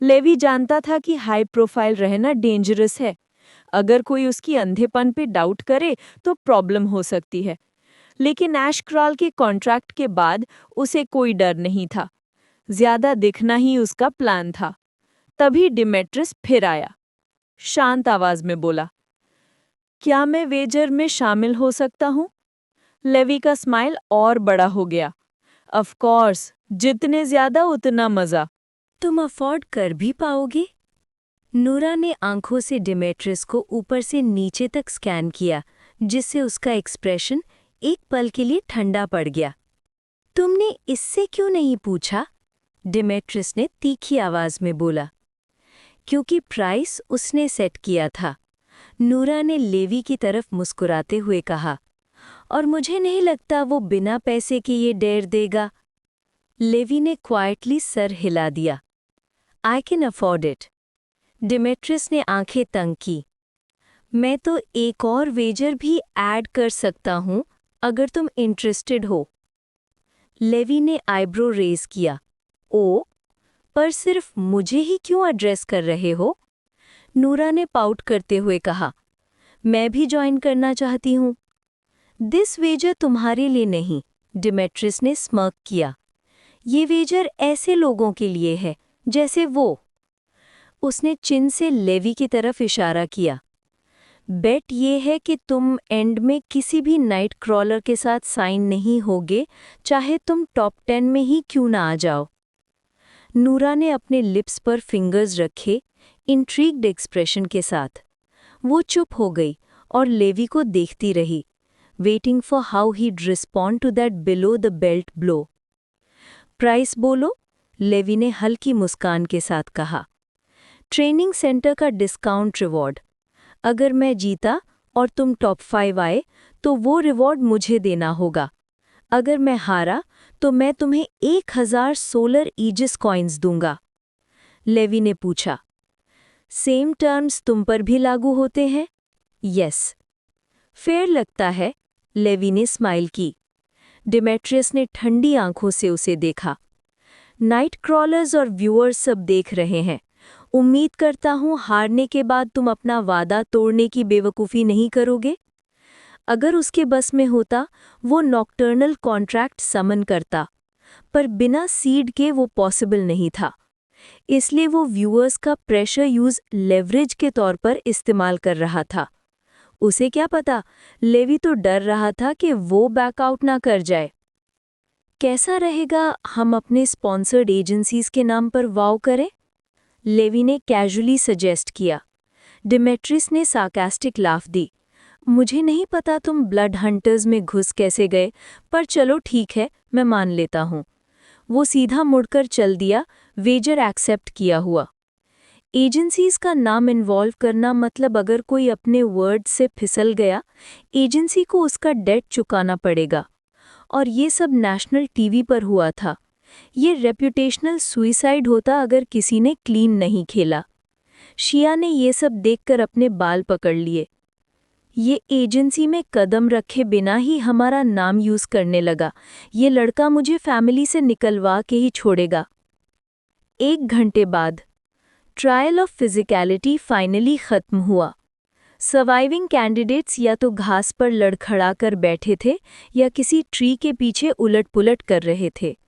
S3: लेवी जानता था कि हाई प्रोफाइल रहना डेंजरस है। अगर कोई उसकी अंधेपन पे डाउट करे तो प्रॉब्लम हो सकती है। लेकिन ऐश क्रॉल के कॉन्ट्रैक्ट के बाद उसे कोई डर नहीं था। ज्यादा दिखना ही उसका प्लान था। तभी डिमेट्रियस फिर आया। शांत आवाज में बोला, क्या मैं वेजर में शामिल हो सकता हूँ? लेवी का स्माइल और बड़ा हो गया। ऑफ कोर्स, जितने ज्यादा उतना मजा।
S1: तुम अफोर्ड कर भी पाओगे? नूरा ने आंखों से डिमेट्रियस को ऊपर से नीचे तक स्कैन किया, जिससे उसका एक्सप्रेशन एक पल के लिए ठंडा पड़ गया। तुमने इससे क्यों नहीं पूछा? डिमेट्रियस ने तीखी आवाज में बोला। क्योंकि प्राइस उसने सेट किया था। नूरा ने लेवी की तरफ मुस्कुराते हुए कहा, और मुझे नहीं लगता वो बिना पैसे के ये डेयर देगा। लेवी ने क्वाइटली सर हिला दिया। I can afford it. Demetrious ने आंखें तंग की। मैं तो एक और वेजर भी ऐड कर सकता हूं अगर तुम इंटरेस्टेड हो। लेवी ने आईब्रो रेज किया। ओ, पर सिर्फ मुझे ही क्यों एड्रेस कर रहे हो? नूरा ने पाउट करते हुए कहा, मैं भी ज्वाइन करना चाहती हूँ। दिस वेजर तुम्हारे लिए नहीं, डिमेट्रियस ने स्मर्क किया। ये वेजर ऐसे लोगों के लिए है जैसे वो। उसने चिन से लेवी की तरफ इशारा किया। बेट ये है कि तुम एंड में किसी भी नाइट क्रॉलर के साथ साइन नहीं होगे, चाहे तुम टॉप 10 में ही क्यों ना आ जाओ। नूरा ने अपने लिप्स पर फिंगर्स रखे, इंट्रीग्ड एक्सप्रेशन के साथ। वो चुप हो गई और लेवी को देखती रही, waiting for how he'd respond to that below the belt blow. Price बोलो, लेवी ने हल्की मुस्कान के साथ कहा। ट्रेनिंग सेंटर का डिस्काउंट रिवॉर्ड। अगर मैं जीता और तुम टॉप 5 आए तो वो रिवॉर्ड मुझे देना होगा। अगर मैं हारा तो मैं तुम्हें 1000 सोलर ईजिस कॉइन्स दूंगा। लेवी ने पूछा, सेम टर्म्स तुम पर भी लागू होते हैं? यस। फेयर लगता है, लेवी ने स्माइल की। डिमेट्रियस ने ठंडी आंखों से उसे देखा। नाइट क्रॉलर्स और व्यूअर्स सब देख रहे हैं। उम्मीद करता हूं हारने के बाद तुम अपना वादा तोड़ने की बेवकूफ़ी नहीं करोगे। अगर उसके बस में होता वो नॉक्टर्नल कॉन्ट्रैक्ट समन करता, पर बिना सीड के वो पॉसिबल नहीं था। इसलिए वो व्यूअर्स का प्रेशर यूज लेवरेज के तौर पर इस्तेमाल कर रहा था। उसे क्या पता, लेवी तो डर रहा था कि वो बैकआउट ना कर जाए। कैसा रहेगा हम अपने स्पॉन्सर्ड एजेंसीज के नाम पर वाव करें? लेवी ने कैजुअली सजेस्ट किया। डिमेट्रियस ने सार्कास्टिक लाफ दी। मुझे नहीं पता तुम ब्लड हंटर्स में घुस कैसे गए, पर चलो ठीक है, मैं मान लेता हूँ। वो सीधा मुड़कर चल दिया, वेजर एक्सेप्ट किया हुआ। एजेंसीज का नाम इन्वॉल्व करना मतलब अगर कोई अपने वर्ड से फिसल गया, एजेंसी को उसका डेट चुकाना पड़ेगा। और ये सब नेशनल टीवी पर हुआ था। ये रेप्यूटेशनल सुइसाइड होता अगर किसी ने क्लीन नहीं खेला। शिया ने ये सब देखकर अपने बाल पकड़ लिए। ये एजेंसी में कदम रखे बिना ही हमारा नाम यूज़ करने लगा। ये लड़का मुझे फैमिली से निकलवा के ही छोड़ेगा। 1 घंटे बाद ट्रायल ऑफ फिजिकैलिटी फाइनली खत्म हुआ। सर्वाइविंग कैंडिडेट्स या तो घास पर लड़खड़ा कर बैठे थे या किसी ट्री के पीछे उलट-पुलट कर रहे थे।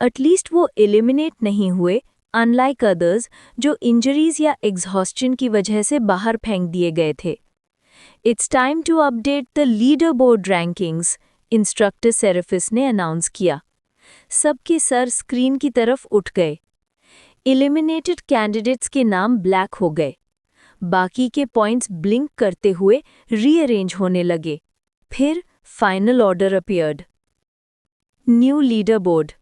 S1: एटलीस्ट वो एलिमिनेट नहीं हुए, अनलाइक अदर्स जो इंजरीज या एग्जॉस्शन की वजह से बाहर फेंक दिए गए थे। It's time to update the leader board rankings, instructor Seraphis ने अनाउंस किया। सबके सर स्क्रीन की तरफ उठ गए। एलिमिनेटेड कैंडिडेट्स के नाम ब्लैक हो गए। बाकी के पॉइंट्स ब्लिंक करते हुए रीअरेंज होने लगे। फिर final order appeared. New leader board.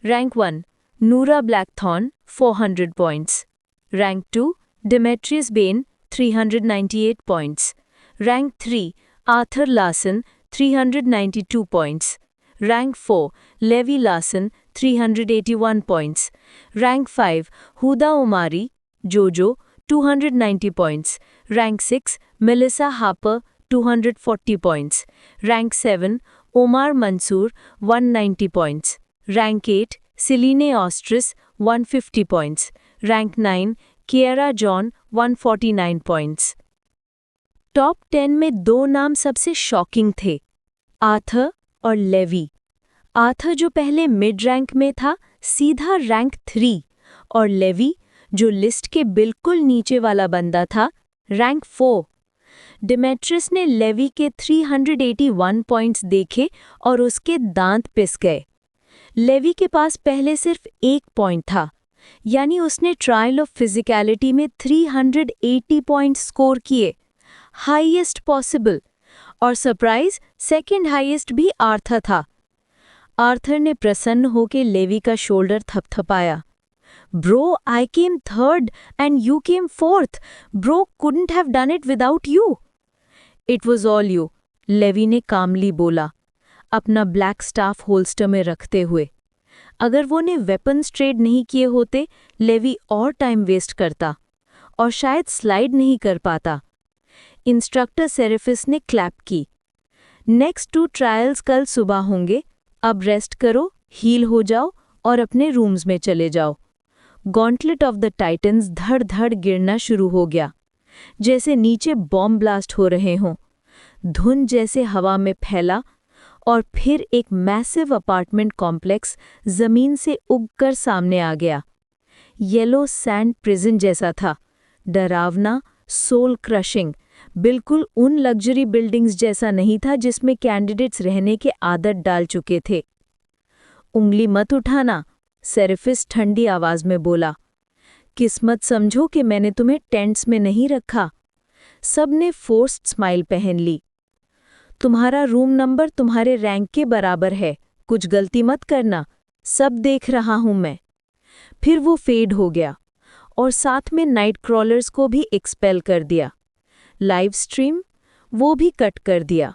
S1: Rank 1 Noora Blackthorn 400 points. Rank 2 Demetrius Ben 398 points. Rank 3 Arthur Larson 392 points. Rank 4 Levi Larson 381 points. Rank 5 Huda Umari Jojo 290 points. Rank 6 Melissa Harper 240 points. Rank 7 Omar Mansoor 190 points. Rank 8 Celine Ostris 150 points. Rank 9 Kiera John 149 points. Top 10 में 2 नाम सबसे शॉकिंग थे, आर्थर और लेवी। आर्थर जो पहले मिड रैंक में था सीधा रैंक 3 और लेवी जो लिस्ट के बिल्कुल नीचे वाला बंदा था रैंक 4। डिमेट्रियस ने लेवी के 381 पॉइंट्स देखे और उसके दांत पिस गए। लेवी के पास पहले सिर्फ 1 पॉइंट था, यानी उसने ट्रायल ऑफ फिजिकैलिटी में 380 पॉइंट्स स्कोर किए, हाईएस्ट पॉसिबल। और सरप्राइज सेकंड हाईएस्ट भी आर्थर था। आर्थर ने प्रसन्न होकर लेवी का shoulder थपथपाया। Bro, I came 3rd and you came 4th. Bro couldn't have done it without you. It was all you, Levi ने कामली बोला, अपना ब्लैक स्टाफ होल्स्टर में रखते हुए। अगर वो ने वेपन्स ट्रेड नहीं किए होते, लेवी और टाइम वेस्ट करता और शायद स्लाइड नहीं कर पाता। इंस्ट्रक्टर सेरेफिस ने क्लैप की। नेक्स्ट 2 ट्रायल्स कल सुबह होंगे, अब रेस्ट करो, हील हो जाओ और अपने रूम्स में चले जाओ। गॉन्टलेट ऑफ द टाइटन्स धड़ धड़ गिरना शुरू हो गया, जैसे नीचे बॉम्ब ब्लास्ट हो रहे हों। धुंध जैसे हवा में फैला और फिर एक मैसिव अपार्टमेंट कॉम्प्लेक्स जमीन से उगकर सामने आ गया। येलो सैंड प्रिजन जैसा था, डरावना, सोल क्रशिंग, बिल्कुल उन लग्जरी बिल्डिंग्स जैसा नहीं था जिसमें कैंडिडेट्स रहने के आदत डाल चुके थे। उंगली मत उठाना, सेरेफिस ठंडी आवाज में बोला। किस्मत समझो कि मैंने तुम्हें टेंट्स में नहीं रखा। सबने फोर्स्ड स्माइल पहन ली। तुम्हारा रूम नंबर तुम्हारे रैंक के बराबर है, कुछ गलती मत करना, सब देख रहा हूं मैं। फिर वो फेड हो गया और साथ में नाइट क्रॉलर्स को भी एक्सपेल कर दिया। लाइव स्ट्रीम वो भी कट कर दिया।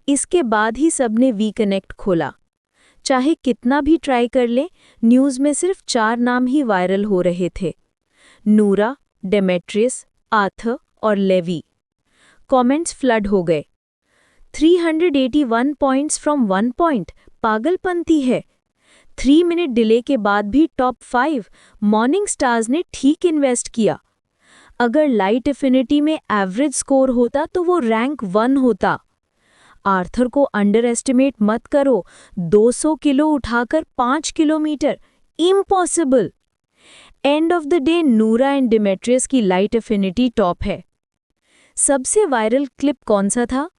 S1: इसके बाद ही सबने वी कनेक्ट खोला। चाहे कितना भी ट्राई कर लें, न्यूज़ में सिर्फ 4 नाम ही वायरल हो रहे थे, नूरा, डेमेट्रियस, आर्थर और लेवी। कमेंट्स फ्लड हो गए। 381 पॉइंट्स फ्रॉम 1 पॉइंट, पागलपंती है। 3 मिनट डिले के बाद भी टॉप 5 मॉर्निंग स्टार्स ने ठीक इन्वेस्ट किया। अगर लाइट एफिनिटी में एवरेज स्कोर होता तो वो रैंक 1 होता। आर्थर को अंडर एस्टिमेट मत करो, 200 किलो उठाकर 5 kilometre, impossible. End of the day Noora and Demetrius की लाइट एफिनिटी टॉप है। सबसे वायरल क्लिप कौन सा था?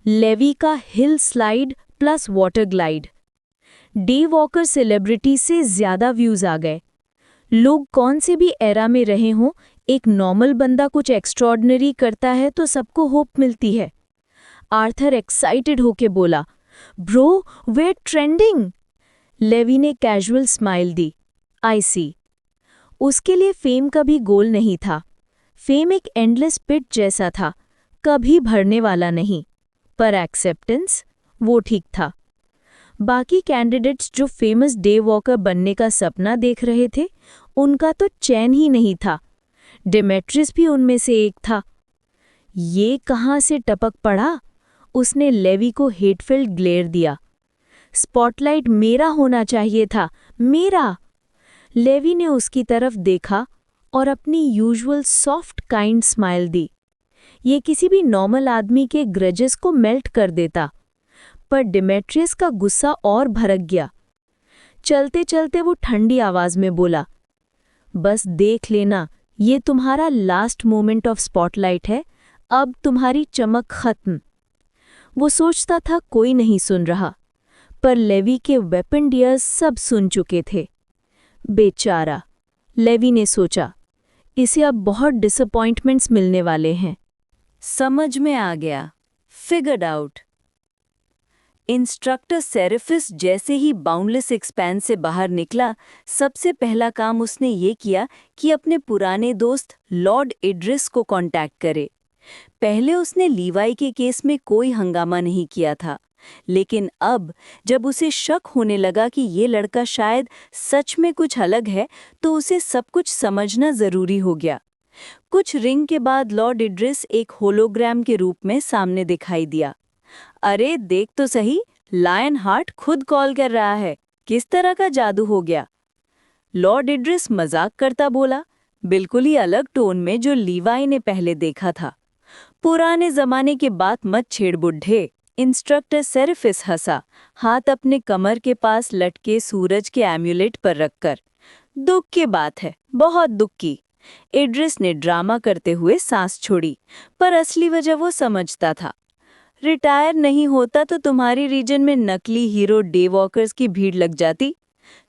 S1: लेवी का hill slide plus water glide. Day walker celebrity से ज्यादा व्यूज आ गए। लोग कौन से भी एरा में रहे हों, एक नॉर्मल बंदा कुछ एक्स्ट्रॉर्डिनरी करता है तो सबको होप मिलती है। आर्थर एक्साइटेड होके बोला, ब्रो वेयर ट्रेंडिंग। लेवी ने कैजुअल स्माइल दी, आई सी। उसके लिए फेम कभी गोल नहीं था। फेम एक एंडलेस पिट जैसा था, कभी भरने वाला नहीं। पर एक्सेप्टेंस, वो ठीक था।
S3: बाकी कैंडिडेट्स जो फेमस डे वॉकर बनने का सपना देख रहे थे, उनका तो चैन ही नहीं था। डेमेट्रियस भी उनमें से एक था। ये कहाँ से टपक पड़ा? उसने लेवी को हेटफिल्ड ग्लेयर दिया। स्पॉटलाइट मेरा होना चाहिए था, मेरा। लेवी ने उसकी तरफ देखा और अपनी यूजुअल सॉफ्ट काइंड स्माइल दी। ये किसी भी नॉर्मल आदमी के ग्रजेस को मेल्ट कर देता, पर डेमेट्रियस का गुस्सा और भड़क गया। चलते चलते वो ठंडी आवाज में बोला, बस देख लेना, ये तुम्हारा लास्ट मोमेंट ऑफ स्पॉटलाइट है, अब तुम्हारी चमक खत्म। वो सोचता था कोई नहीं सुन रहा, पर लेवी के वेपन डियर्स सब सुन चुके थे। बेचारा, लेवी ने सोचा, इसे अब बहुत डिसअपॉइंटमेंट्स मिलने वाले हैं।
S1: समझ में आ गया, फिगर्ड आउट। इंस्ट्रक्टर सेरेफिस जैसे ही बाउंडलेस एक्सपैंस से बाहर निकला, सबसे पहला काम उसने ये किया कि अपने पुराने दोस्त लॉर्ड इड्रिस को कांटेक्ट करे। पहले उसने लीवाई के केस में कोई हंगामा नहीं किया था, लेकिन अब जब उसे शक होने लगा कि ये लड़का शायद सच में कुछ अलग है, तो उसे सब कुछ समझना जरूरी हो गया। कुछ रिंग के बाद लॉर्ड इड्रिस एक होलोग्राम के रूप में सामने दिखाई दिया। अरे देख तो सही, लायन हार्ट खुद कॉल कर रहा है, किस तरह का जादू हो गया? लॉर्ड इड्रिस मजाक करता बोला, बिल्कुल ही अलग टोन में जो लीवाई ने पहले देखा था। पुराने जमाने की बात मत छेड़ बुढ़े। इंस्ट्रक्टर सेरेफिस हंसा, हाथ अपने कमर के पास लटके सूरज के एम्यूलेट पर रखकर। दुख की बात है, बहुत दुख की। इड्रिस ने ड्रामा करते हुए सांस छोड़ी, पर असली वजह वो समझता था। रिटायर नहीं होता तो तुम्हारी रीजन में नकली हीरो डे वॉकर्स की भीड़ लग जाती।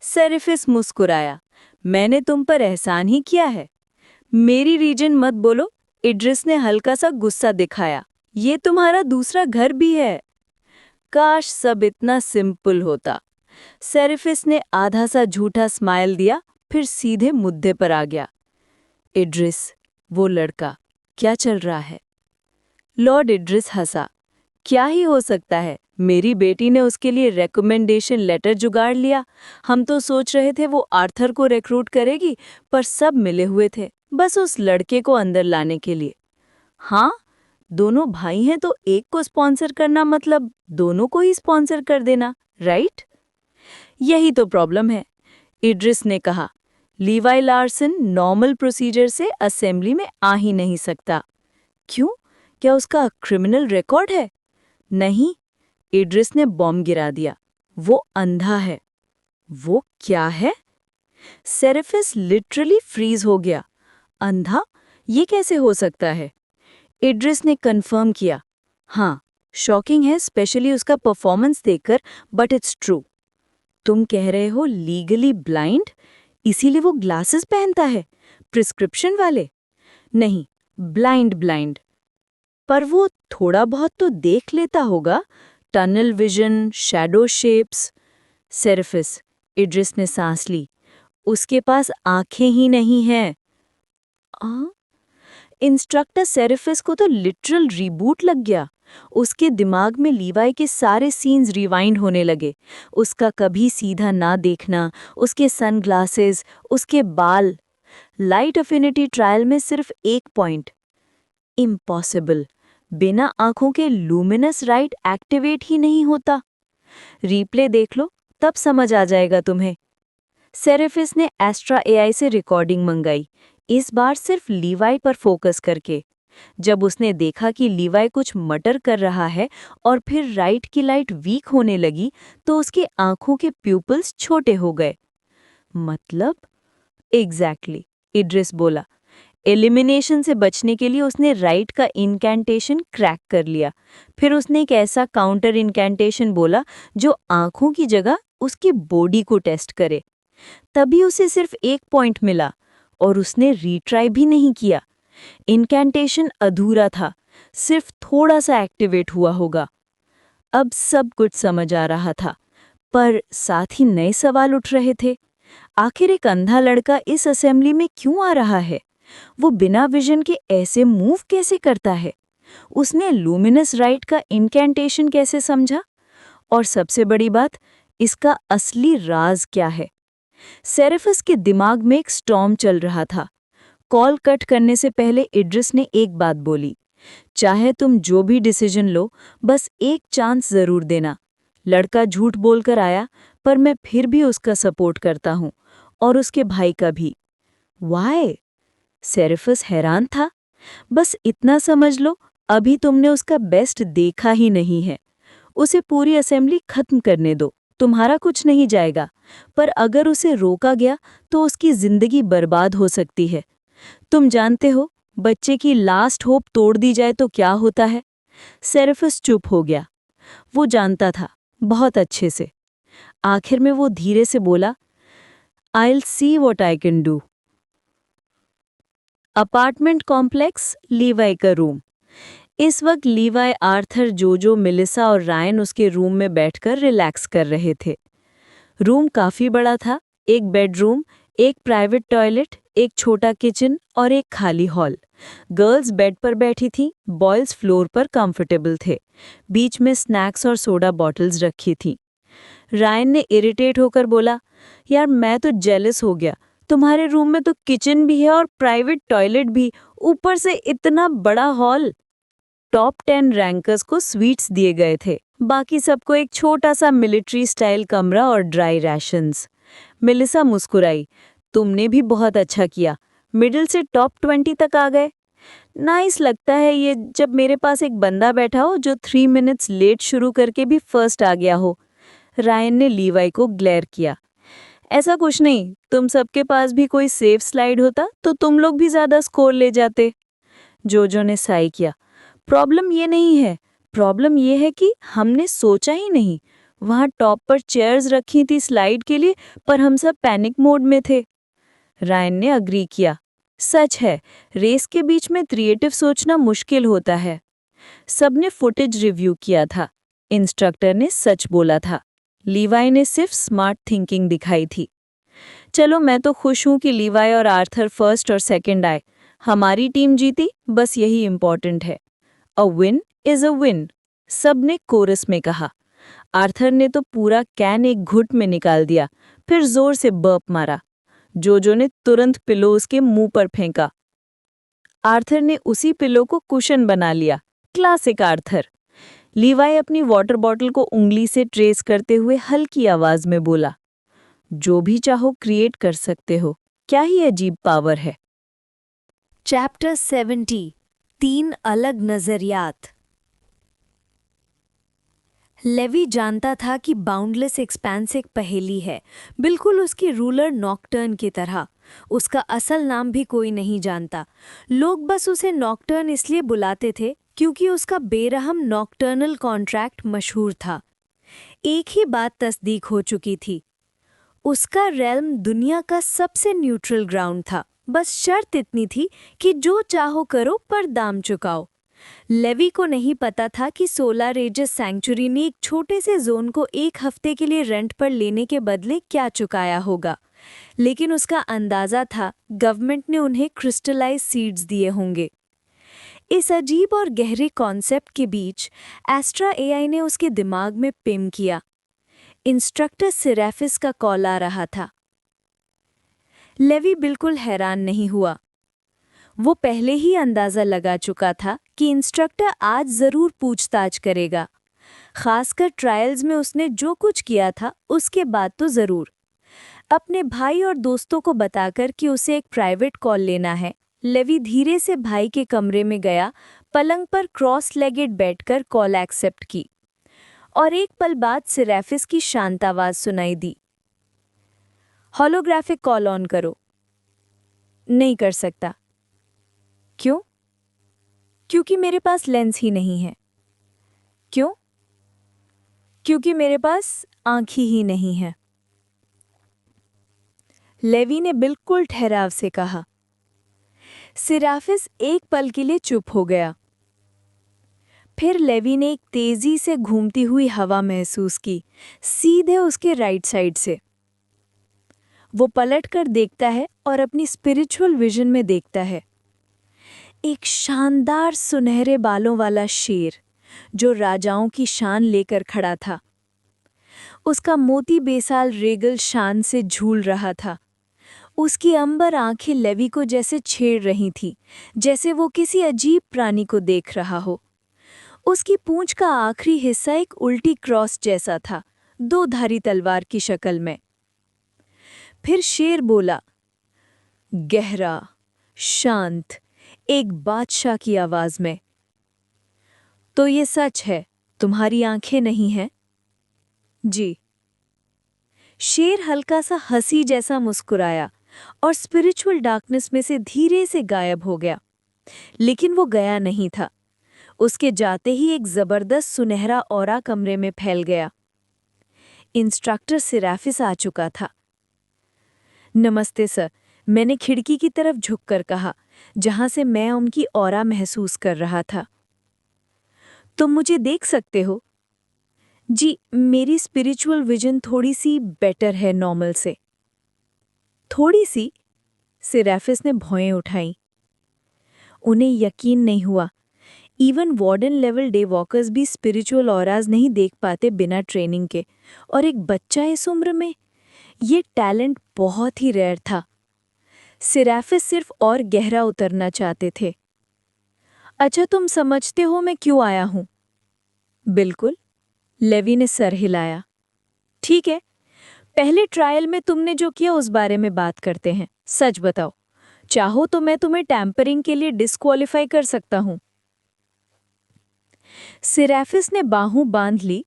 S1: सेरेफिस मुस्कुराया, मैंने तुम पर एहसान ही किया है। मेरी रीजन मत बोलो, इड्रिस ने हल्का सा गुस्सा दिखाया, ये तुम्हारा दूसरा घर भी है। काश सब इतना सिंपल होता। सेरेफिस ने आधा सा झूठा स्माइल दिया, फिर सीधे मुद्दे पर आ गया। इड्रिस, वो लड़का, क्या चल रहा है? लॉर्ड इड्रिस हंसा, क्या ही हो सकता है, मेरी बेटी ने उसके लिए रेकमेंडेशन लेटर जुगाड़ लिया। हम तो सोच रहे थे वो आर्थर को रिक्रूट करेगी, पर सब मिले हुए थे, बस उस लड़के को अंदर लाने के लिए। हाँ, दोनों भाई हैं तो एक को स्पॉन्सर करना मतलब दोनों को ही स्पॉन्सर कर देना, राइट? यही तो प्रॉब्लम है, इड्रिस ने कहा। लीवाई लार्सन नॉर्मल प्रोसीजर से असेंबली में आ ही नहीं सकता। क्यों? क्या उसका क्रिमिनल रिकॉर्ड है? नहीं, इड्रिस ने बॉम्ब गिरा दिया, वो अंधा है। वो क्या है? सेरेफिस लिटरली फ्रीज हो गया। अंधा? ये कैसे हो सकता है? इड्रिस ने कंफर्म किया, हाँ, शॉकिंग है, स्पेशली उसका परफॉर्मेंस देखकर, बट इट्स ट्रू। तुम कह रहे हो लीगली ब्लाइंड, इसीलिए वो ग्लासेस पहनता है, प्रिस्क्रिप्शन वाले? नहीं, ब्लाइंड। पर वो थोड़ा बहुत तो देख लेता होगा, tunnel vision, shadow shapes. Seraphis, Idris ने सांस ली, उसके पास आंखें ही नहीं हैं। इंस्ट्रक्टर सेरेफिस को तो लिटरल रिबूट लग गया। उसके दिमाग में लीवाई के सारे सीन्स रिवाइंड होने लगे। उसका कभी सीधा ना देखना, उसके सनग्लासेस, उसके बाल। लाइट अफिनिटी ट्रायल में सिर्फ एक पॉइंट, इम्पॉसिबल, बिना आंखों के लूमिनस राइट एक्टिवेट ही नहीं होता। रिप्ले देख लो, तब समझ आ जाएगा तुम्हें। सेरेफिस ने एस्ट्रा एआई से रिकॉर्डिंग मंगाई, इस बार सिर्फ लीवाई पर फोकस करके। जब उसने देखा कि लीवाई कुछ मटर कर रहा है और फिर राइट की लाइट वीक होने लगी, तो उसकी आंखों के प्यूपल्स छोटे हो गए। मतलब? एग्जैक्टली, इड्रिस बोला। एलिमिनेशन से बचने के लिए उसने राइट का इनकैंटेशन क्रैक कर लिया। फिर उसने एक ऐसा काउंटर इनकैंटेशन बोला जो आंखों की जगह उसकी बॉडी को टेस्ट करे। तभी उसे सिर्फ एक पॉइंट मिला और उसने रीट्राई भी नहीं किया। इनकैंटेशन अधूरा था, सिर्फ थोड़ा सा एक्टिवेट हुआ होगा। अब सब कुछ समझ आ रहा था, पर साथ ही नए सवाल उठ रहे थे। आखिर एक अंधा लड़का इस असेंबली में क्यों आ रहा है? वो बिना विजन के ऐसे मूव कैसे करता है? उसने लूमिनस राइट का इनकैंटेशन कैसे समझा? और सबसे बड़ी बात,
S3: इसका असली राज क्या है? सेरेफस के दिमाग में एक स्टॉर्म चल रहा था। कॉल कट करने से पहले इड्रिस ने एक बात बोली, चाहे तुम जो भी डिसीजन लो, बस एक चांस जरूर देना। लड़का झूठ बोलकर आया, पर मैं फिर भी उसका सपोर्ट करता हूँ, और उसके भाई का भी। वाई? सेरेफस हैरान था। बस इतना समझ लो, अभी तुमने उसका बेस्ट देखा ही नहीं है। उसे पूरी असेंबली खत्म करने दो, तुम्हारा कुछ नहीं जाएगा, पर अगर उसे रोका गया तो उसकी जिंदगी बर्बाद हो सकती है। तुम जानते हो, बच्चे की लास्ट होप तोड़ दी जाए तो क्या होता है? सेरेफस चुप हो गया। वो जानता था, बहुत अच्छे से। आखिर में वो धीरे से बोला, I'll see what I can do। Apartment complex, लीवाई का रूम। इस वक्त लीवाई, आर्थर, जोजो, मेलिसा और रायन उसके रूम में बैठकर रिलैक्स कर रहे थे। रूम काफी बड़ा था, एक बेडरूम, एक प्राइवेट टॉयलेट, एक छोटा किचन और एक खाली हॉल। गर्ल्स बेड पर बैठी थीं, बॉयज फ्लोर पर कंफर्टेबल थे। बीच में स्नैक्स और सोडा बॉटल्स रखी थीं। रायन ने इरिटेट होकर बोला, यार मैं तो जेलस हो गया, तुम्हारे रूम में तो किचन भी है और प्राइवेट टॉयलेट भी, ऊपर से इतना बड़ा हॉल। टॉप 10 रैंकर्स को स्वीट्स दिए गए थे, बाकी सबको एक छोटा सा मिलिट्री स्टाइल कमरा और ड्राई रैशंस। मेलिसा मुस्कुराई, तुमने भी बहुत अच्छा किया, मिडिल से टॉप 20 तक आ गए। नाइस लगता है ये, जब मेरे पास एक बंदा बैठा हो जो 3 मिनट्स लेट शुरू करके भी फर्स्ट आ गया हो। रायन ने लीवाई को ग्लेयर किया, ऐसा कुछ नहीं, तुम सबके पास भी कोई सेफ स्लाइड होता तो तुम लोग भी ज्यादा स्कोर ले जाते। जोजो ने साई किया, प्रॉब्लम ये नहीं है, प्रॉब्लम ये है कि हमने सोचा ही नहीं। वहां टॉप पर चेयर्स रखी थी स्लाइड के लिए, पर हम सब पैनिक मोड में थे। रायन ने अग्री किया, सच है, रेस के बीच में क्रिएटिव सोचना मुश्किल होता है। सबने फुटेज रिव्यू किया था। इंस्ट्रक्टर ने सच बोला था, लीवाई ने सिर्फ स्मार्ट थिंकिंग दिखाई थी। चलो, मैं तो खुश हूं कि लीवाई और आर्थर फर्स्ट और सेकंड आए। हमारी टीम जीती, बस यही इंपॉर्टेंट है। A win is a win, सबने कोरस में कहा। आर्थर ने तो पूरा कैन एक घुट में निकाल दिया, फिर जोर से बर्प मारा। जोजो ने तुरंत पिलो उसके मुंह पर फेंका। आर्थर ने उसी पिलो को कुशन बना लिया, क्लासिक आर्थर। लीवाई अपनी वाटर बॉटल को उंगली से ट्रेस करते हुए हल्की आवाज में बोला, जो भी चाहो क्रिएट कर सकते हो, क्या ही अजीब पावर है।
S1: चैप्टर 70, 3 अलग नजरियात। लेवी जानता था कि बाउंडलेस एक्सपेंस एक पहेली है, बिल्कुल उसकी रूलर नॉकटर्न की तरह। उसका असल नाम भी कोई नहीं जानता। लोग बस उसे नॉकटर्न इसलिए बुलाते थे क्योंकि उसका बेरहम नॉकटर्नल कॉन्ट्रैक्ट मशहूर था। एक ही बात तस्दीक हो चुकी थी, उसका रेल्म दुनिया का सबसे न्यूट्रल ग्राउंड था। बस शर्त इतनी थी कि जो चाहो करो, पर दाम चुकाओ। लेवी को नहीं पता था कि सोलार एजेस सैंक्चुरी ने एक छोटे से जोन को 1 हफ्ते के लिए रेंट पर लेने के बदले क्या चुकाया होगा, लेकिन उसका अंदाजा था गवर्नमेंट ने उन्हें क्रिस्टलाइज सीड्स दिए होंगे। इस अजीब और गहरे कॉन्सेप्ट के बीच एस्ट्रा एआई ने उसके दिमाग में पिम किया। इंस्ट्रक्टर सेरेफिस का कॉल आ रहा था। लेवी बिल्कुल हैरान नहीं हुआ। वो पहले ही अंदाजा लगा चुका था कि इंस्ट्रक्टर आज जरूर पूछताछ करेगा, खासकर ट्रायल्स में उसने जो कुछ किया था उसके बाद तो जरूर। अपने भाई और दोस्तों को बताकर कि उसे एक प्राइवेट कॉल लेना है, लेवी धीरे से भाई के कमरे में गया, पलंग पर क्रॉस लेगेड बैठकर कॉल एक्सेप्ट की, और एक पल बाद सेरेफिस की शांत आवाज सुनाई दी, होलोग्राफिक कॉल ऑन करो। नहीं कर सकता। क्यों? क्योंकि मेरे पास लेंस ही नहीं है। क्यों? क्योंकि मेरे पास आंखें ही नहीं है। लेवी ने बिल्कुल ठहराव से कहा। सेराफिस एक पल के लिए चुप हो गया। फिर लेवी ने एक तेजी से घूमती हुई हवा महसूस की, सीधे उसके राइट साइड से। वो पलटकर देखता है और अपनी स्पिरिचुअल विजन में देखता है एक शानदार सुनहरे बालों वाला शेर जो राजाओं की शान लेकर खड़ा था। उसका मोती बेसाल रेगल शान से झूल रहा था। उसकी अंबर आंखें लेवी को जैसे छेड़ रही थीं, जैसे वो किसी अजीब प्राणी को देख रहा हो। उसकी पूंछ का आखिरी हिस्सा एक उल्टी क्रॉस जैसा था, 2 धारी तलवार की शक्ल में। फिर शेर बोला, गहरा, शांत, एक बादशाह की आवाज में, तो ये सच है, तुम्हारी आंखें नहीं हैं? जी। शेर हल्का सा हंसी जैसा मुस्कुराया और स्पिरिचुअल डार्कनेस में से धीरे से गायब हो गया। लेकिन वो गया नहीं था। उसके जाते ही एक जबरदस्त सुनहरा ऑरा कमरे में फैल गया। इंस्ट्रक्टर सिराफिस आ चुका था। नमस्ते सर, मैंने खिड़की की तरफ झुककर कहा, जहां से मैं उनकी ऑरा महसूस कर रहा था। तुम मुझे देख सकते हो? जी, मेरी स्पिरिचुअल विजन थोड़ी सी बेटर है नॉर्मल से। थोड़ी सी? सिराफिस ने भौएं उठाई। उन्हें यकीन नहीं हुआ। Even warden level day walkers भी स्पिरिचुअल ऑराज नहीं देख पाते बिना ट्रेनिंग के, और एक बच्चा इस उम्र में, ये टैलेंट बहुत ही रेयर था। सिराफिस सिर्फ और गहरा उतरना चाहते थे। अच्छा, तुम समझते हो मैं क्यों आया हूं? बिल्कुल, लेवी ने सर हिलाया। ठीक है, पहले ट्रायल में तुमने जो किया उस बारे में बात करते हैं। सच बताओ, चाहो तो मैं तुम्हें टैंपरिंग के लिए डिस्क्वालीफाई कर सकता हूं। सिराफिस ने बाहों बांध ली,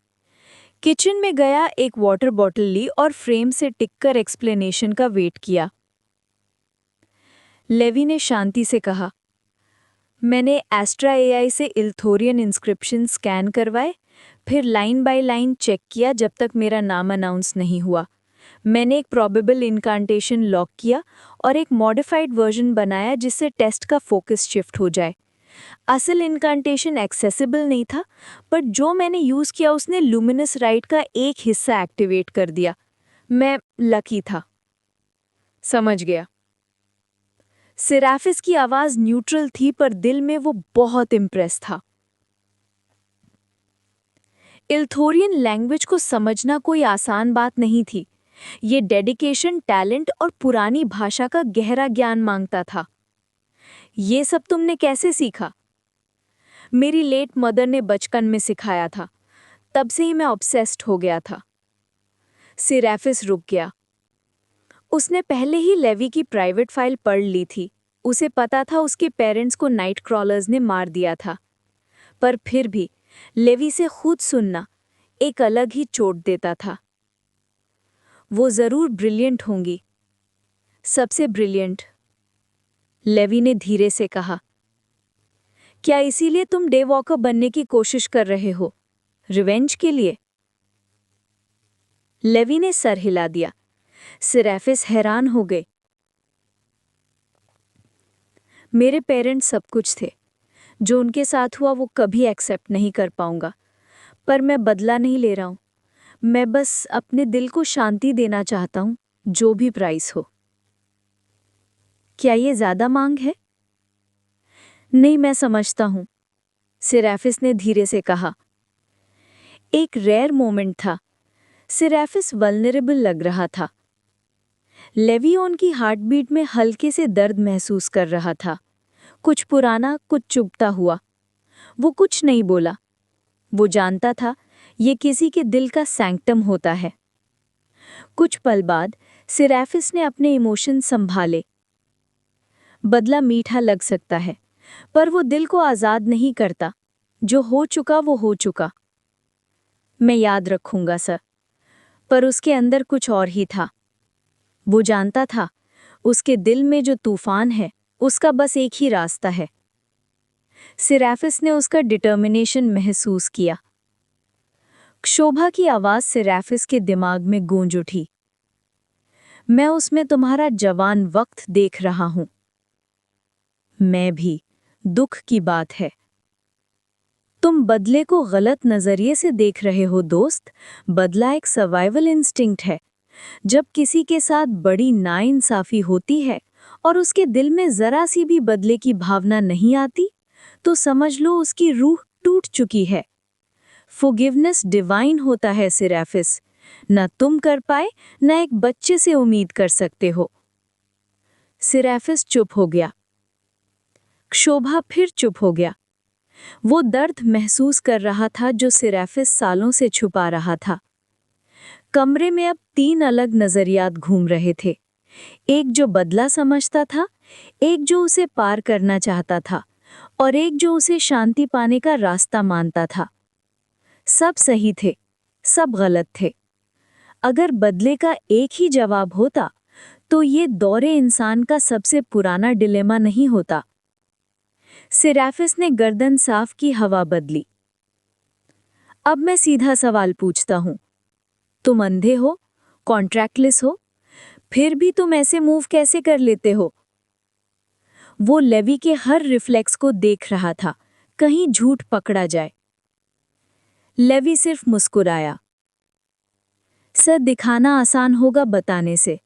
S1: किचन में गया, एक वाटर बॉटल ली और फ्रेम से टिककर एक्सप्लेनेशन का वेट किया। लेवी ने शांति से कहा, मैंने एस्ट्रा एआई से इल्थोरियन इंस्क्रिप्शन स्कैन करवाए, फिर लाइन बाय लाइन चेक किया जब तक मेरा नाम अनाउंस नहीं हुआ। मैंने एक प्रोबेबल इनकांटेशन लॉक किया और एक मॉडिफाइड वर्जन बनाया जिससे टेस्ट का फोकस शिफ्ट हो जाए। असल इनकांटेशन एक्सेसिबल नहीं था, पर जो मैंने यूज़ किया उसने लुमिनस राइट का एक हिस्सा एक्टिवेट कर दिया। मैं लकी था। समझ गया। सिराफिस की आवाज़ न्यूट्रल थी, पर दिल में वो बहुत इम्प्रेस था। इल्थोरियन लैंग्वेज को समझना कोई आसान बात नहीं थी। ये डेडिकेशन, टैलेंट और पुरानी भाषा का गहरा ज्ञान मांगता था। ये सब तुमने कैसे सीखा? मेरी लेट मदर ने बचपन में सिखाया था। तब से ही मैं ऑब्सेस्ड हो गया था। सिराफिस रुक गया। उसने पहले ही लेवी की प्राइवेट फाइल पढ़ ली थी। उसे पता था उसके पेरेंट्स को नाइट क्रॉलर्स ने मार दिया था। पर फिर भी लेवी से खुद सुनना एक अलग ही चोट देता था। वो जरूर ब्रिलियंट होंगी, सबसे ब्रिलियंट, लेवी ने धीरे से कहा। क्या इसीलिए तुम डे वॉकर बनने की कोशिश कर रहे हो? रिवेंज के लिए? लेवी ने सर हिला दिया। सिराफिस हैरान हो गए। मेरे पेरेंट्स सब कुछ थे। जो उनके साथ हुआ वो कभी एक्सेप्ट नहीं कर पाऊंगा। पर मैं बदला नहीं ले रहा हूं। मैं बस अपने दिल को शांति देना चाहता हूं, जो भी प्राइस हो। क्या ये ज्यादा मांग है? नहीं, मैं समझता हूं, सिराफिस ने धीरे से कहा। एक रेयर मोमेंट था। सिराफिस वल्नरेबल लग रहा था। लेवी उनकी हार्टबीट में हल्के से दर्द महसूस कर रहा था। कुछ पुराना, कुछ चुभता हुआ। वो कुछ नहीं बोला। वो जानता था ये किसी के दिल का सैंक्टम होता है। कुछ पल बाद सिराफिस ने अपने इमोशन संभाले। बदला मीठा लग सकता है, पर वो दिल को आज़ाद नहीं करता। जो हो चुका वो हो चुका। मैं याद रखूंगा सर। पर उसके अंदर कुछ और ही था। वो जानता था उसके दिल में जो तूफान है उसका बस एक ही रास्ता है। सिराफिस ने उसका डिटर्मिनेशन महसूस किया। क्षोभा की आवाज सिराफिस के दिमाग में गूंज उठी। मैं उसमें तुम्हारा जवान वक्त देख रहा हूं। मैं भी। दुख की बात है। तुम बदले को गलत नजरिए से देख रहे हो दोस्त। बदला एक सर्वाइवल इंस्टिंक्ट है। जब किसी के साथ बड़ी नाइंसाफी होती है और उसके दिल में जरा सी भी बदले की भावना नहीं आती, तो समझ लो उसकी रूह टूट चुकी है। फॉरगिवनेस डिवाइन होता है सिराफिस। न तुम कर पाए, न एक बच्चे से उम्मीद कर सकते हो। सिरैफिस चुप हो गया। क्षोभा फिर चुप हो गया। वो दर्द महसूस कर रहा था जो सिरैफिस सालों से छुपा रहा था। कमरे में अब 3 अलग नजरियात घूम रहे थे। एक जो बदला समझता था, एक जो उसे पार करना चाहता था, और एक जो उसे शांति पाने का रास्ता मानता था। सब सही थे, सब गलत थे। अगर बदले का एक ही जवाब होता, तो ये दौरे इंसान का सबसे पुराना डिलेमा नहीं होता। सिरैफिस ने गर्दन साफ की, हवा बदली। अब मैं सीधा सवाल पूछता हूं। तुम अंधे हो, कॉन्ट्रैक्टलेस हो, फिर भी तुम ऐसे मूव कैसे कर लेते हो? वो लेवी के हर रिफ्लेक्स को देख रहा था, कहीं झूठ पकड़ा जाए। लेवी सिर्फ मुस्कुराया। सर, दिखाना आसान होगा बताने से।